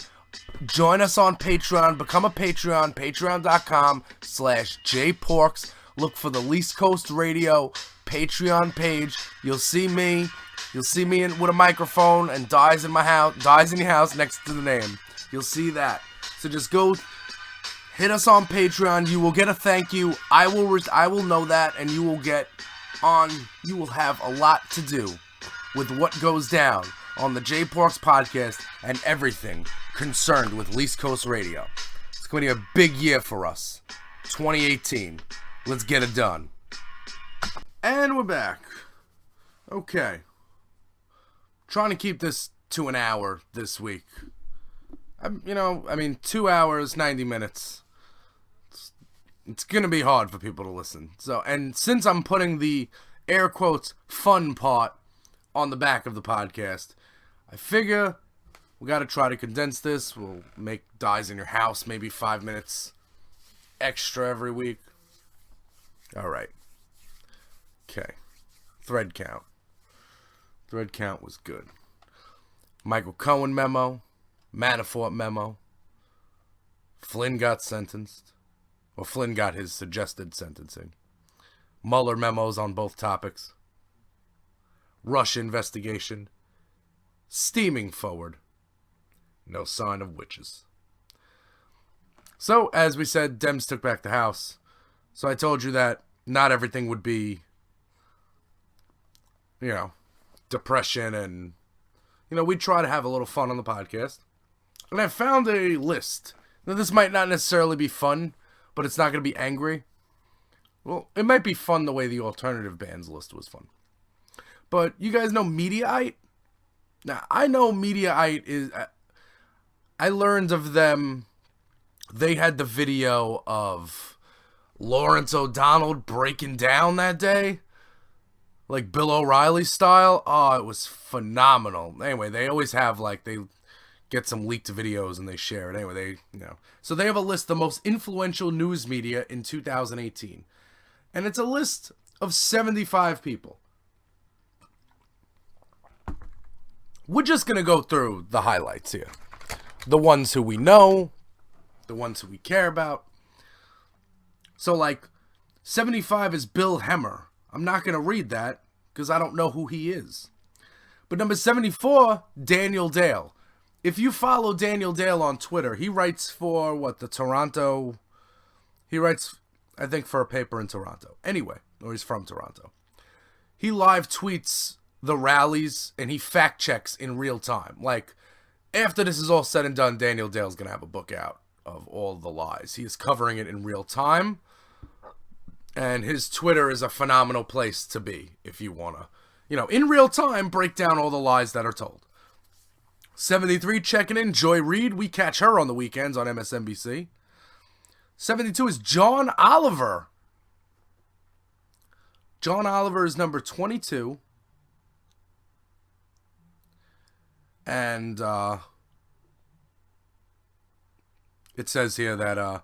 [SPEAKER 1] us on Patreon. Become a Patreon. Patreon.com/jporks. Look for the East Coast Radio Patreon page. You'll see me. You'll see me with a microphone and dies in your house next to the name. You'll see that. So just go hit us on Patreon. You will get a thank you. I will know that, and you will have a lot to do with what goes down on the J Porks podcast and everything concerned with East Coast Radio. It's going to be a big year for us. 2018. Let's get it done. And we're back. Okay. Trying to keep this to an hour this week. 2 hours, 90 minutes. It's going to be hard for people to listen. So, and since I'm putting the air quotes fun part on the back of the podcast, I figure we got to try to condense this. We'll make Dies in Your House maybe 5 minutes extra every week. All right. Okay. Thread count. Thread count was good. Michael Cohen memo. Manafort memo. Flynn got sentenced. Or Flynn got his suggested sentencing. Mueller memos on both topics. Russia investigation. Steaming forward. No sign of witches. So, as we said, Dems took back the House. So I told you that not everything would be, depression and, we'd try to have a little fun on the podcast. And I found a list. Now, this might not necessarily be fun, but it's not going to be angry. Well, it might be fun the way the alternative bands list was fun. But you guys know Mediaite? Now, I know Mediaite is... I learned of them... They had the video of Lawrence O'Donnell breaking down that day. Like Bill O'Reilly style. Oh, it was phenomenal. Anyway, they always have, they get some leaked videos and they share it. Anyway, So they have a list of the most influential news media in 2018. And it's a list of 75 people. We're just going to go through the highlights here. The ones who we know. The ones who we care about. So, 75 is Bill Hemmer. I'm not going to read that because I don't know who he is. But number 74, Daniel Dale. If you follow Daniel Dale on Twitter, he writes for, the Toronto... He writes, I think, for a paper in Toronto. Anyway, or he's from Toronto. He live tweets the rallies and he fact checks in real time. After this is all said and done, Daniel Dale's going to have a book out of all the lies. He is covering it in real time. And his Twitter is a phenomenal place to be if you want to, in real time, break down all the lies that are told. 73 checking in, Joy Reid. We catch her on the weekends on MSNBC. 72 is John Oliver. John Oliver is number 22. And it says here that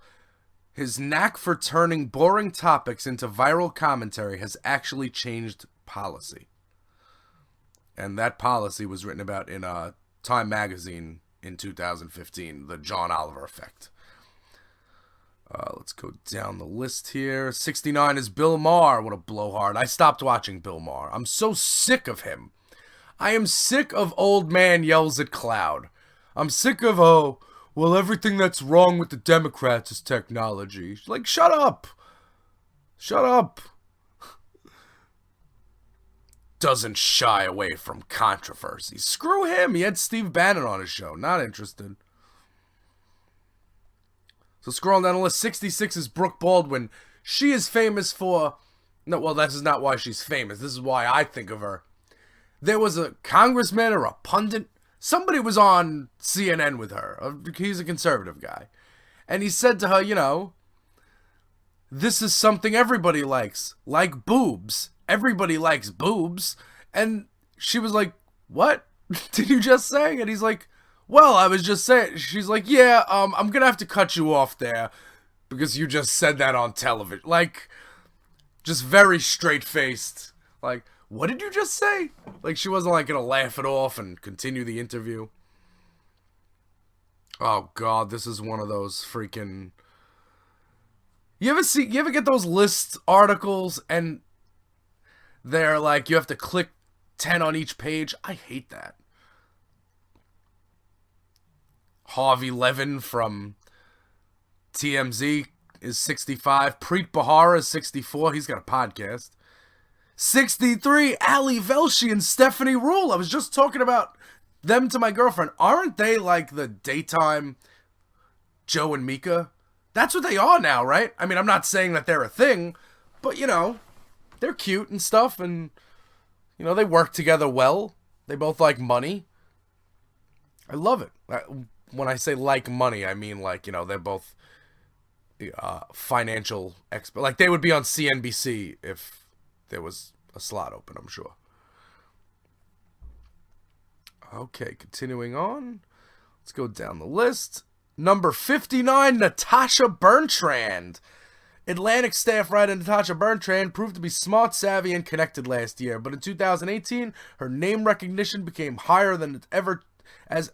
[SPEAKER 1] his knack for turning boring topics into viral commentary has actually changed policy. And that policy was written about in Time magazine in 2015, the John Oliver effect. Let's go down the list here. 69 is Bill Maher. What a blowhard. I stopped watching Bill Maher. I'm so sick of him. I am sick of old man yells at cloud. I'm sick of, everything that's wrong with the Democrats is technology. Shut up. Shut up. Doesn't shy away from controversy. Screw him. He had Steve Bannon on his show. Not interested. So scrolling down the list, 66 is Brooke Baldwin. She is famous for... No, well, this is not why she's famous. This is why I think of her. There was a congressman or a pundit. Somebody was on CNN with her. He's a conservative guy. And he said to her, this is something everybody likes. Like boobs. Everybody likes boobs. And she was like, what did you just say? And he's like, well, I was just saying. She's like, yeah, I'm going to have to cut you off there because you just said that on television. Just very straight-faced. What did you just say? She wasn't going to laugh it off and continue the interview. Oh, God, this is one of those freaking... You ever get those list articles and they're you have to click 10 on each page? I hate that. Harvey Levin from TMZ is 65. Preet Bharara is 64. He's got a podcast. 63, Ali Velshi and Stephanie Rule. I was just talking about them to my girlfriend. Aren't they the daytime Joe and Mika? That's what they are now, right? I mean, I'm not saying that they're a thing, but, they're cute and stuff, and, they work together well. They both like money. I love it. When I say like money, I mean, they're both financial experts. They would be on CNBC if there was a slot open, I'm sure. Okay, continuing on. Let's go down the list. Number 59, Natasha Bertrand. Atlantic staff writer Natasha Bertrand proved to be smart, savvy, and connected last year, but in 2018, her name recognition became higher than ever, as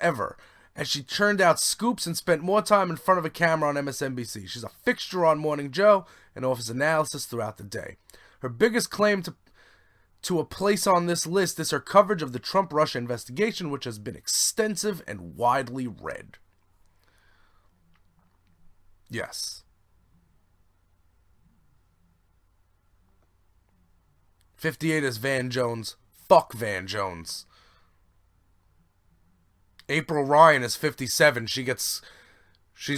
[SPEAKER 1] she churned out scoops and spent more time in front of a camera on MSNBC. She's a fixture on Morning Joe and offers analysis throughout the day. Her biggest claim to a place on this list is her coverage of the Trump-Russia investigation, which has been extensive and widely read. Yes. 58 is Van Jones. Fuck Van Jones. April Ryan is 57. She's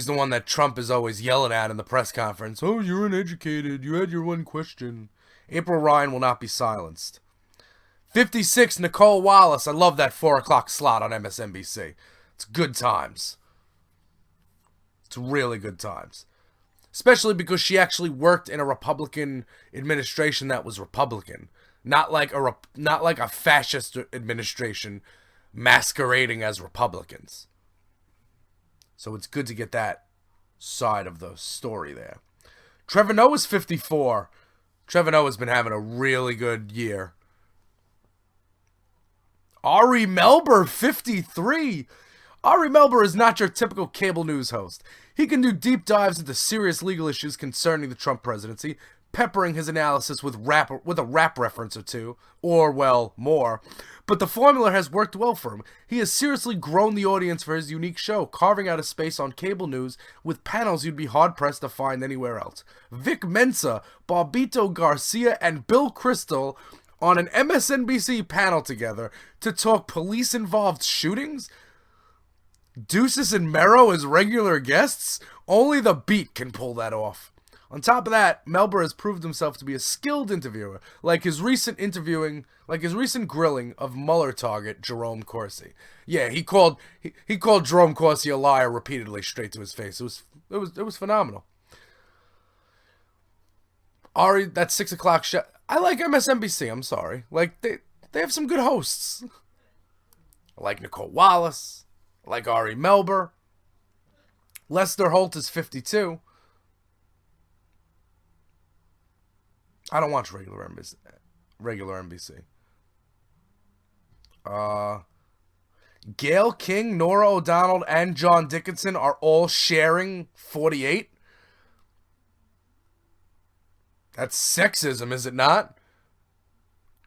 [SPEAKER 1] the one that Trump is always yelling at in the press conference. Oh, you're uneducated. You had your one question. April Ryan will not be silenced. 56, Nicole Wallace. I love that 4 o'clock slot on MSNBC. It's good times. It's really good times. Especially because she actually worked in a Republican administration that was Republican. Not like a fascist administration masquerading as Republicans. So it's good to get that side of the story there. Trevor Noah's 54. Trevor Noah's been having a really good year. Ari Melber, 53. Ari Melber is not your typical cable news host. He can do deep dives into serious legal issues concerning the Trump presidency, peppering his analysis with a rap reference or two, or, well, more. But the formula has worked well for him. He has seriously grown the audience for his unique show, carving out a space on cable news with panels you'd be hard-pressed to find anywhere else. Vic Mensa, Barbito Garcia, and Bill Kristol on an MSNBC panel together to talk police-involved shootings? Deuces and Mero as regular guests? Only the Beat can pull that off. On top of that, Melber has proved himself to be a skilled interviewer, like his recent grilling of Mueller target Jerome Corsi. Yeah, he called Jerome Corsi a liar repeatedly, straight to his face. It was phenomenal. Ari, that 6 o'clock show. I like MSNBC. I'm sorry. Like they have some good hosts. I like Nicole Wallace. I like Ari Melber. Lester Holt is 52. I don't watch regular NBC. Gayle King, Nora O'Donnell, and John Dickinson are all sharing 48. That's sexism, is it not?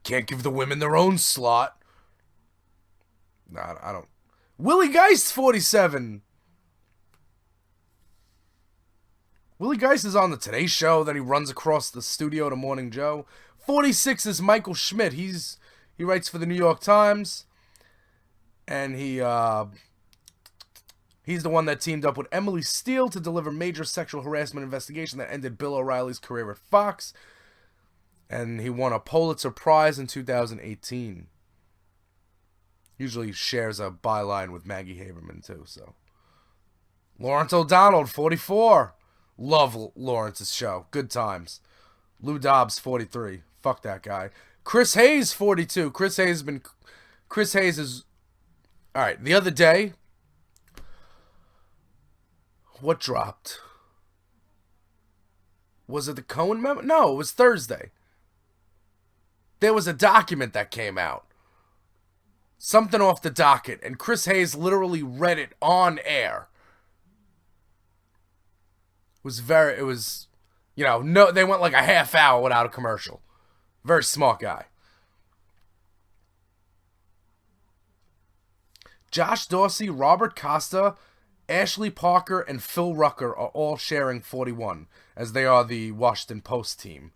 [SPEAKER 1] Can't give the women their own slot. Nah, I don't. Willie Geist, 47. Willie Geist is on the Today Show, then he runs across the studio to Morning Joe. 46 is Michael Schmidt. He writes for the New York Times, and he's the one that teamed up with Emily Steele to deliver major sexual harassment investigation that ended Bill O'Reilly's career at Fox, and he won a Pulitzer Prize in 2018. Usually shares a byline with Maggie Haberman too. So Lawrence O'Donnell, 44. Love Lawrence's show. Good times. Lou Dobbs, 43. Fuck that guy. Chris Hayes, 42. Chris Hayes is... Alright, the other day... What dropped? Was it the Cohen memo? No, it was Thursday. There was a document that came out. Something off the docket, and Chris Hayes literally read it on air. They went like a half hour without a commercial. Very smart guy. Josh Dorsey, Robert Costa, Ashley Parker, and Phil Rucker are all sharing 41, as they are the Washington Post team.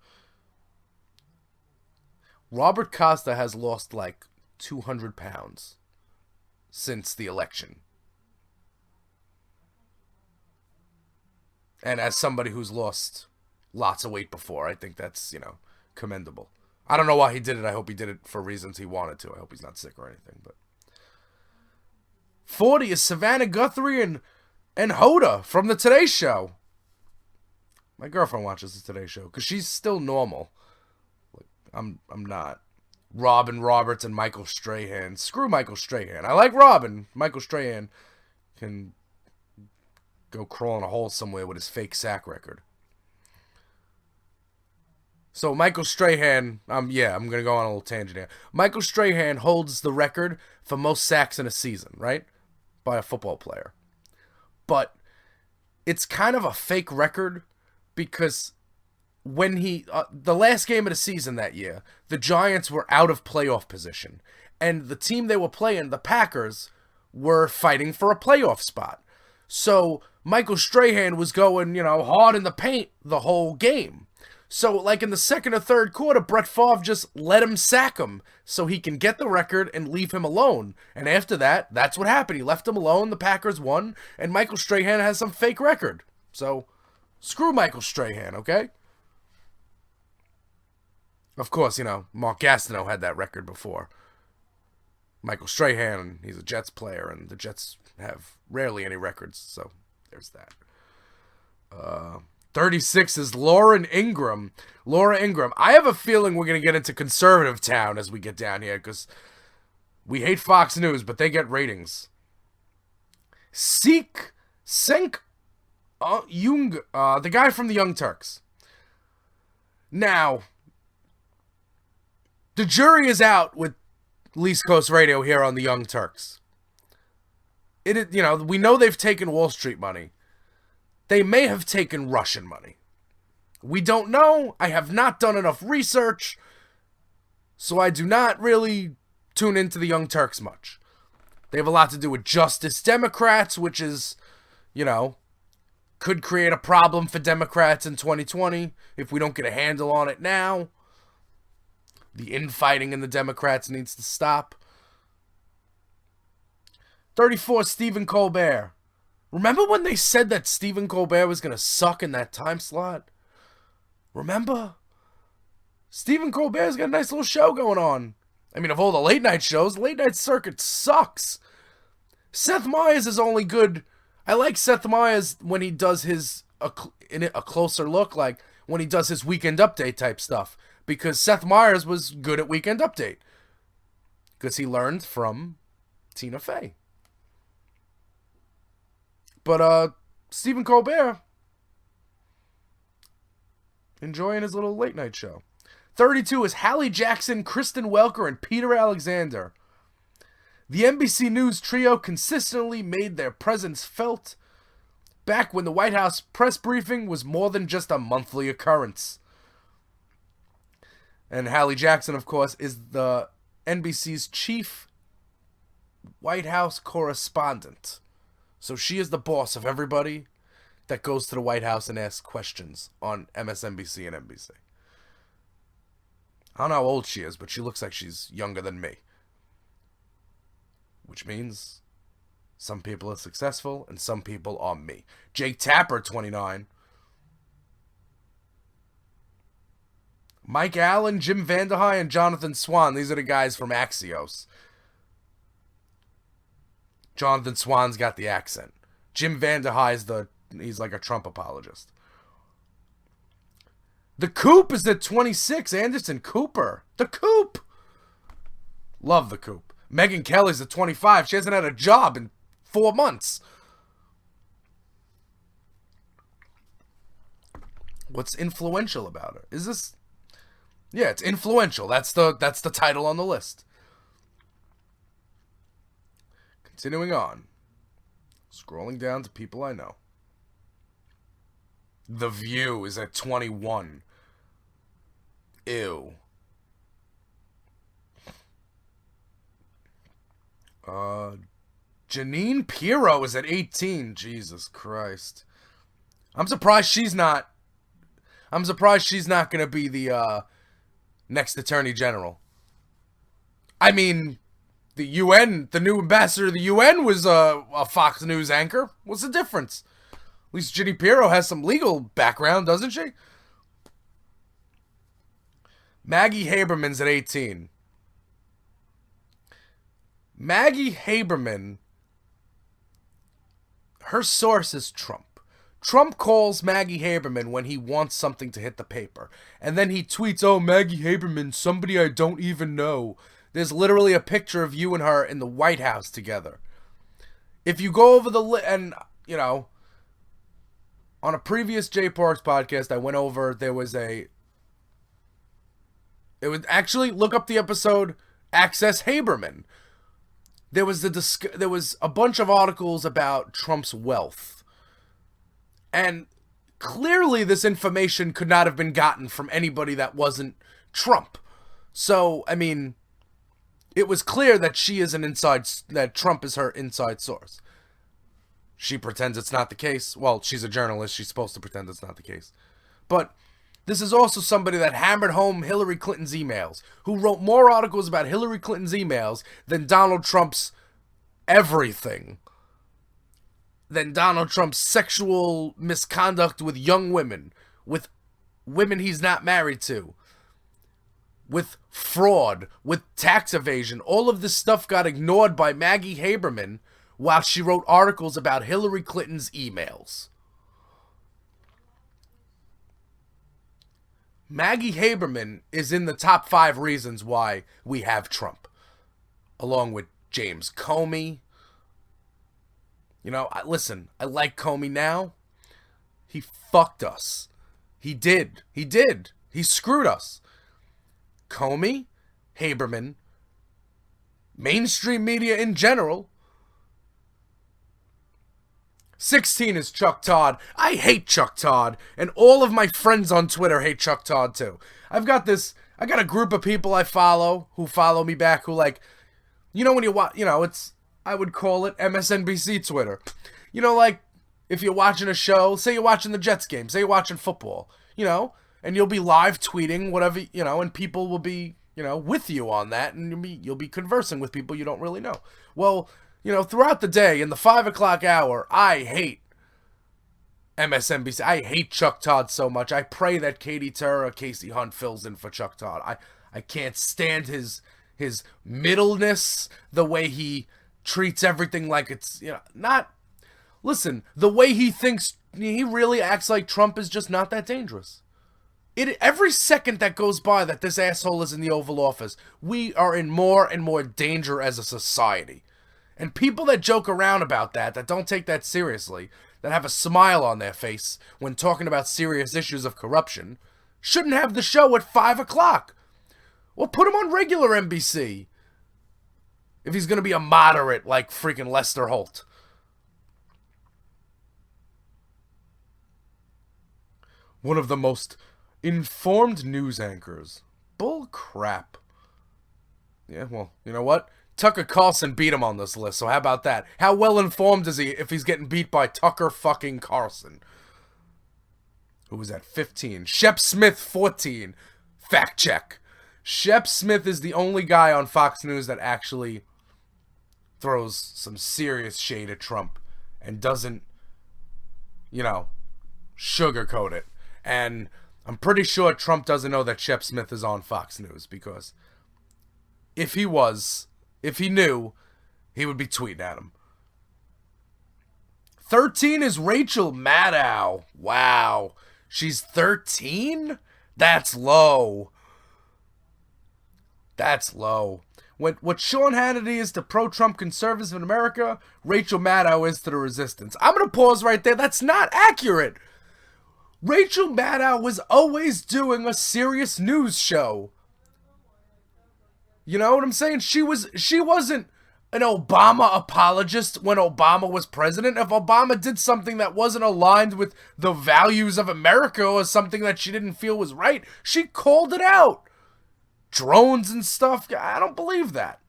[SPEAKER 1] Robert Costa has lost like 200 pounds since the election. And as somebody who's lost lots of weight before, I think that's, commendable. I don't know why he did it. I hope he did it for reasons he wanted to. I hope he's not sick or anything. But 40 is Savannah Guthrie and Hoda from the Today Show. My girlfriend watches the Today Show because she's still normal. I'm not. Robin Roberts and Michael Strahan. Screw Michael Strahan. I like Robin. Michael Strahan can go crawl in a hole somewhere with his fake sack record. So Michael Strahan, I'm going to go on a little tangent here. Michael Strahan holds the record for most sacks in a season, right? By a football player. But it's kind of a fake record because when the last game of the season that year, the Giants were out of playoff position. And the team they were playing, the Packers, were fighting for a playoff spot. So Michael Strahan was going, hard in the paint the whole game. So, like in the second or third quarter, Brett Favre just let him sack him so he can get the record and leave him alone. And after that, that's what happened. He left him alone, the Packers won, and Michael Strahan has some fake record. So, screw Michael Strahan, okay? Of course, Mark Gastineau had that record before. Michael Strahan, he's a Jets player, and the Jets have rarely any records, so there's that. 36 is Laura Ingram. I have a feeling we're going to get into conservative town as we get down here, because we hate Fox News, but they get ratings. Senk Jung, the guy from the Young Turks. Now, the jury is out with East Coast Radio here on the Young Turks. We know they've taken Wall Street money. They may have taken Russian money. We don't know. I have not done enough research, so I do not really tune into the Young Turks much. They have a lot to do with Justice Democrats, which is, could create a problem for Democrats in 2020 if we don't get a handle on it now. The infighting in the Democrats needs to stop. 34, Stephen Colbert. Remember when they said that Stephen Colbert was going to suck in that time slot? Remember? Stephen Colbert's got a nice little show going on. I mean, of all the late night shows, the late night circuit sucks. Seth Meyers is only good. I like Seth Meyers when he does a closer look, like when he does his Weekend Update type stuff. Because Seth Meyers was good at Weekend Update. Because he learned from Tina Fey. But, Stephen Colbert, enjoying his little late night show. 32 is Hallie Jackson, Kristen Welker, and Peter Alexander. The NBC News trio consistently made their presence felt back when the White House press briefing was more than just a monthly occurrence. And Hallie Jackson, of course, is the NBC's chief White House correspondent. So she is the boss of everybody that goes to the White House and asks questions on MSNBC and NBC. I don't know how old she is, but she looks like she's younger than me. Which means some people are successful and some people are me. Jake Tapper, 29. Mike Allen, Jim Vandehei, and Jonathan Swan. These are the guys from Axios. Jonathan Swan's got the accent. Jim Vandehei's he's like a Trump apologist. The Coop is at 26. Anderson Cooper. The Coop. Love the Coop. Megyn Kelly's at 25. She hasn't had a job in 4 months. What's influential about her? Is this... Yeah, it's influential. That's the title on the list. Continuing on. Scrolling down to people I know. The View is at 21. Ew. Janine Pirro is at 18. Jesus Christ. I'm surprised she's not going to be the next Attorney General. I mean, the UN, the new ambassador of the UN was a Fox News anchor. What's the difference? At least Janine Pirro has some legal background, doesn't she? Maggie Haberman's at 18. Maggie Haberman, her source is Trump. Trump calls Maggie Haberman when he wants something to hit the paper. And then he tweets, "Oh, Maggie Haberman, somebody I don't even know." There's literally a picture of you and her in the White House together. If you go over on a previous Jay Parks podcast, I went over, actually, look up the episode, Access Haberman. There was a bunch of articles about Trump's wealth. And clearly this information could not have been gotten from anybody that wasn't Trump. So, I mean, it was clear that she is that Trump is her inside source. She pretends it's not the case. Well, she's a journalist. She's supposed to pretend it's not the case. But this is also somebody that hammered home Hillary Clinton's emails, who wrote more articles about Hillary Clinton's emails than Donald Trump's everything. Than Donald Trump's sexual misconduct with young women, with women he's not married to, with fraud, with tax evasion. All of this stuff got ignored by Maggie Haberman while she wrote articles about Hillary Clinton's emails. Maggie Haberman is in the top 5 reasons why we have Trump, along with James Comey. You know, listen, I like Comey now. He fucked us. He did. He screwed us. Comey, Haberman, mainstream media in general. 16 is Chuck Todd. I hate Chuck Todd, and all of my friends on Twitter hate Chuck Todd too. I got a group of people I follow who follow me back who like, you know when you watch, you know, I would call it MSNBC Twitter. You know, like, if you're watching a show, say you're watching the Jets game, say you're watching football, you know, and you'll be live tweeting, whatever, you know, and people will be, you know, with you on that, and you'll be conversing with people you don't really know. Well, you know, throughout the day, in the 5 o'clock hour, I hate MSNBC. I hate Chuck Todd so much. I pray that Katie Turr or Casey Hunt fills in for Chuck Todd. I can't stand his middleness, the way he treats everything like it's, you know, not... Listen, the way he thinks, he really acts like Trump is just not that dangerous. Every second that goes by that this asshole is in the Oval Office, we are in more and more danger as a society. And people that joke around about that don't take that seriously, that have a smile on their face when talking about serious issues of corruption, shouldn't have the show at 5 o'clock. Or put him on regular NBC. If he's going to be a moderate like freaking Lester Holt. One of the most informed news anchors. Bull crap. Yeah, well, you know what? Tucker Carlson beat him on this list, so how about that? How well informed is he if he's getting beat by Tucker fucking Carlson? Who was at 15? Shep Smith, 14. Fact check. Shep Smith is the only guy on Fox News that actually throws some serious shade at Trump and doesn't, you know, sugarcoat it. And I'm pretty sure Trump doesn't know that Shep Smith is on Fox News, because if he knew, he would be tweeting at him. 13 is Rachel Maddow. Wow. She's 13? That's low. That's low. What Sean Hannity is to pro-Trump conservatives in America, Rachel Maddow is to the resistance. I'm going to pause right there. That's not accurate. Rachel Maddow was always doing a serious news show. You know what I'm saying? She wasn't an Obama apologist when Obama was president. If Obama did something that wasn't aligned with the values of America or something that she didn't feel was right, she called it out. Drones and stuff, I don't believe that.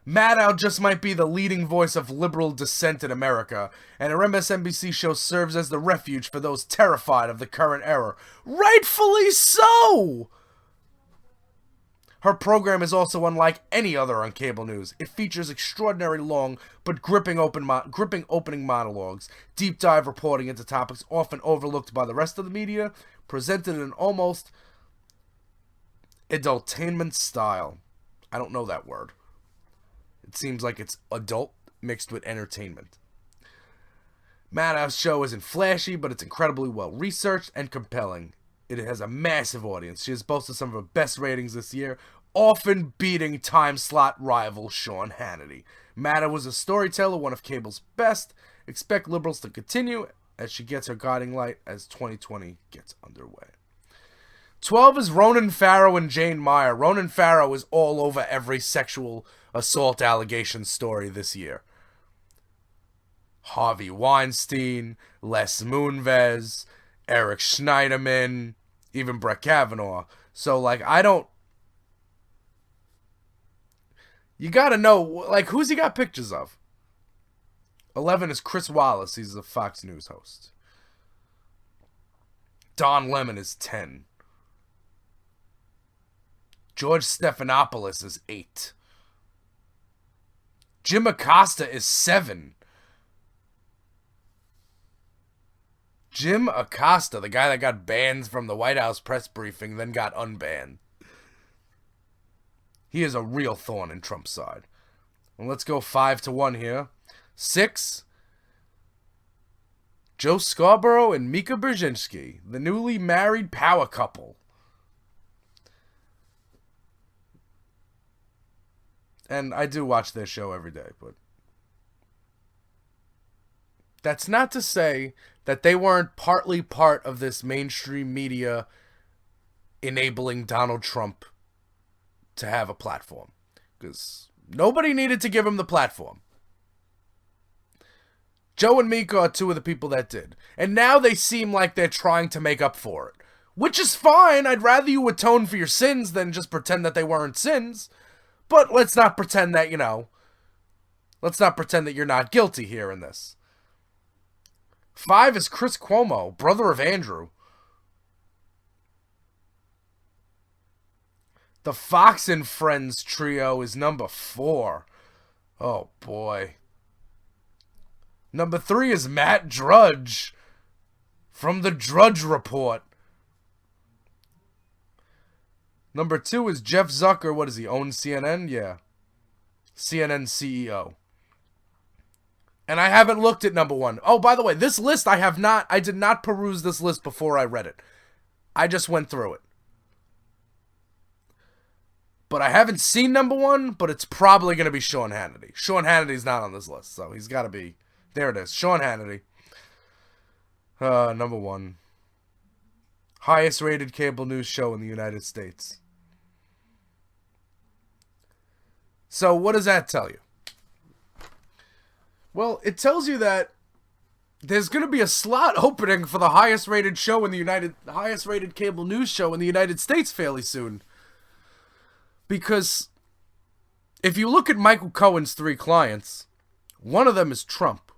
[SPEAKER 1] Maddow just might be the leading voice of liberal dissent in America, and her MSNBC show serves as the refuge for those terrified of the current era. Rightfully so! Her program is also unlike any other on cable news. It features extraordinarily long but gripping opening monologues, deep dive reporting into topics often overlooked by the rest of the media, presented in an almost adultainment style. I don't know that word. It seems like it's adult mixed with entertainment. Maddow's show isn't flashy, but it's incredibly well researched and compelling. It has a massive audience. She has boasted some of her best ratings this year, often beating time slot rival Sean Hannity. Maddow was a storyteller, one of cable's best. Expect liberals to continue as she gets her guiding light as 2020 gets underway. 12 is Ronan Farrow and Jane Meyer. Ronan Farrow is all over every sexual assault allegation story this year. Harvey Weinstein, Les Moonves, Eric Schneiderman, even Brett Kavanaugh. So, like, you gotta know, like, who's he got pictures of? 11 is Chris Wallace. He's a Fox News host. Don Lemon is 10. George Stephanopoulos is 8. Jim Acosta is 7. Jim Acosta, the guy that got banned from the White House press briefing, then got unbanned. He is a real thorn in Trump's side. Well, let's go 5-1 here. 6. Joe Scarborough and Mika Brzezinski, the newly married power couple. And I do watch their show every day, but that's not to say that they weren't partly part of this mainstream media enabling Donald Trump to have a platform. Because nobody needed to give him the platform. Joe and Mika are 2 of the people that did. And now they seem like they're trying to make up for it. Which is fine. I'd rather you atone for your sins than just pretend that they weren't sins. But let's not pretend that, let's not pretend that you're not guilty here in this. 5 is Chris Cuomo, brother of Andrew. The Fox and Friends trio is number 4. Oh, boy. Number 3 is Matt Drudge from the Drudge Report. Number 2 is Jeff Zucker. What does he own? CNN? Yeah. CNN CEO. And I haven't looked at number 1. Oh, by the way, this list I did not peruse this list before I read it. I just went through it. But I haven't seen number 1, but it's probably going to be Sean Hannity. Sean Hannity's not on this list, so he's got to be. There it is. Sean Hannity. Number 1. Highest rated cable news show in the United States. So what does that tell you? Well, it tells you that there's going to be a slot opening for the highest rated cable news show in the United States fairly soon. Because if you look at Michael Cohen's 3 clients, one of them is Trump.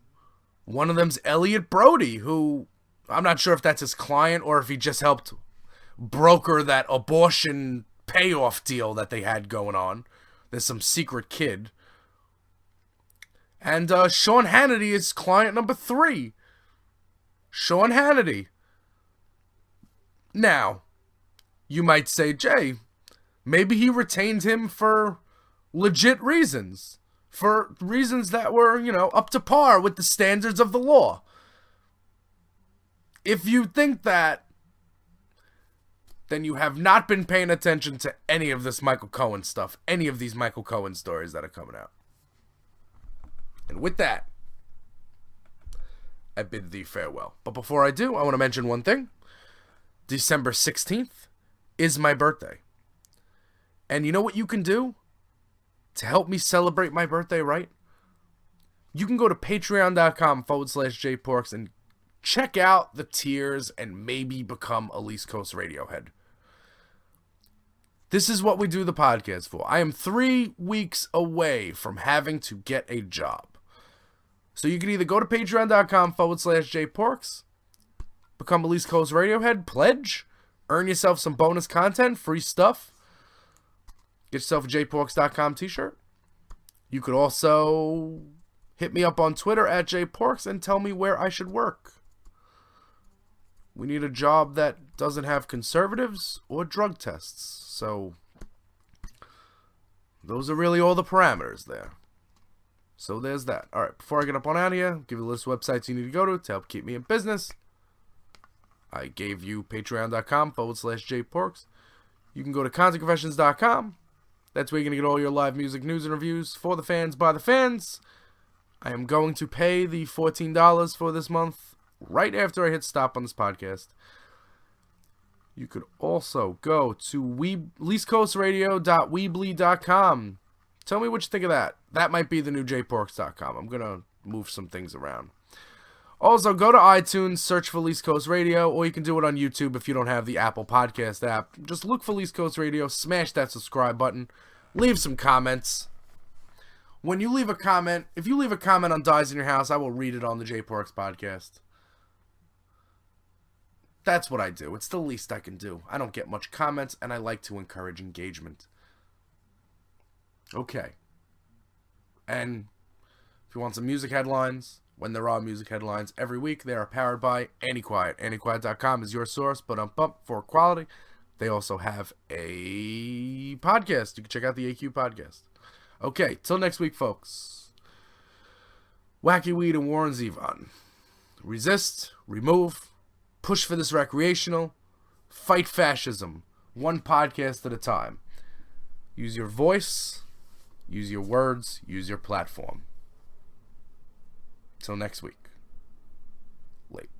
[SPEAKER 1] One of them's Elliot Brody, who I'm not sure if that's his client or if he just helped broker that abortion payoff deal that they had going on. There's some secret kid. And Sean Hannity is client number 3. Sean Hannity. Now, you might say, Jay, maybe he retained him for legit reasons. For reasons that were, up to par with the standards of the law. If you think that, then you have not been paying attention to any of this Michael Cohen stuff. Any of these Michael Cohen stories that are coming out. And with that, I bid thee farewell. But before I do, I want to mention one thing. December 16th is my birthday. And you know what you can do to help me celebrate my birthday, right? You can go to patreon.com/jporks and check out the tiers and maybe become a East Coast Radiohead. This is what we do the podcast for. I am 3 weeks away from having to get a job. So you can either go to patreon.com/jporks, become a East Coast Radiohead, pledge, earn yourself some bonus content, free stuff. Get yourself a jporks.com t-shirt. You could also hit me up on Twitter @jporks and tell me where I should work. We need a job that doesn't have conservatives or drug tests. So those are really all the parameters there. So there's that. All right, before I get up on out of here, give you a list of websites you need to go to help keep me in business. I gave you patreon.com/jporks. You can go to contentconfessions.com. That's where you're going to get all your live music, news, and reviews for the fans, by the fans. I am going to pay the $14 for this month right after I hit stop on this podcast. You could also go to leastcoastradio.weebly.com. Tell me what you think of that. That might be the new jporks.com. I'm going to move some things around. Also, go to iTunes, search for East Coast Radio, or you can do it on YouTube if you don't have the Apple Podcast app. Just look for East Coast Radio, smash that subscribe button, leave some comments. when you leave a comment, if you leave a comment on Dies in Your House, I will read it on the J Parks podcast. That's what I do. It's the least I can do. I don't get much comments, and I like to encourage engagement. Okay. And if you want some music headlines, when there are music headlines every week, they are powered by Antiquiet. Antiquiet.com is your source, but for quality. They also have a podcast. You can check out the AQ podcast. Okay, till next week, folks. Wacky Weed and Warren Zevon. Resist, remove, push for this recreational, fight fascism, one podcast at a time. Use your voice, use your words, use your platform. Till next week. Late.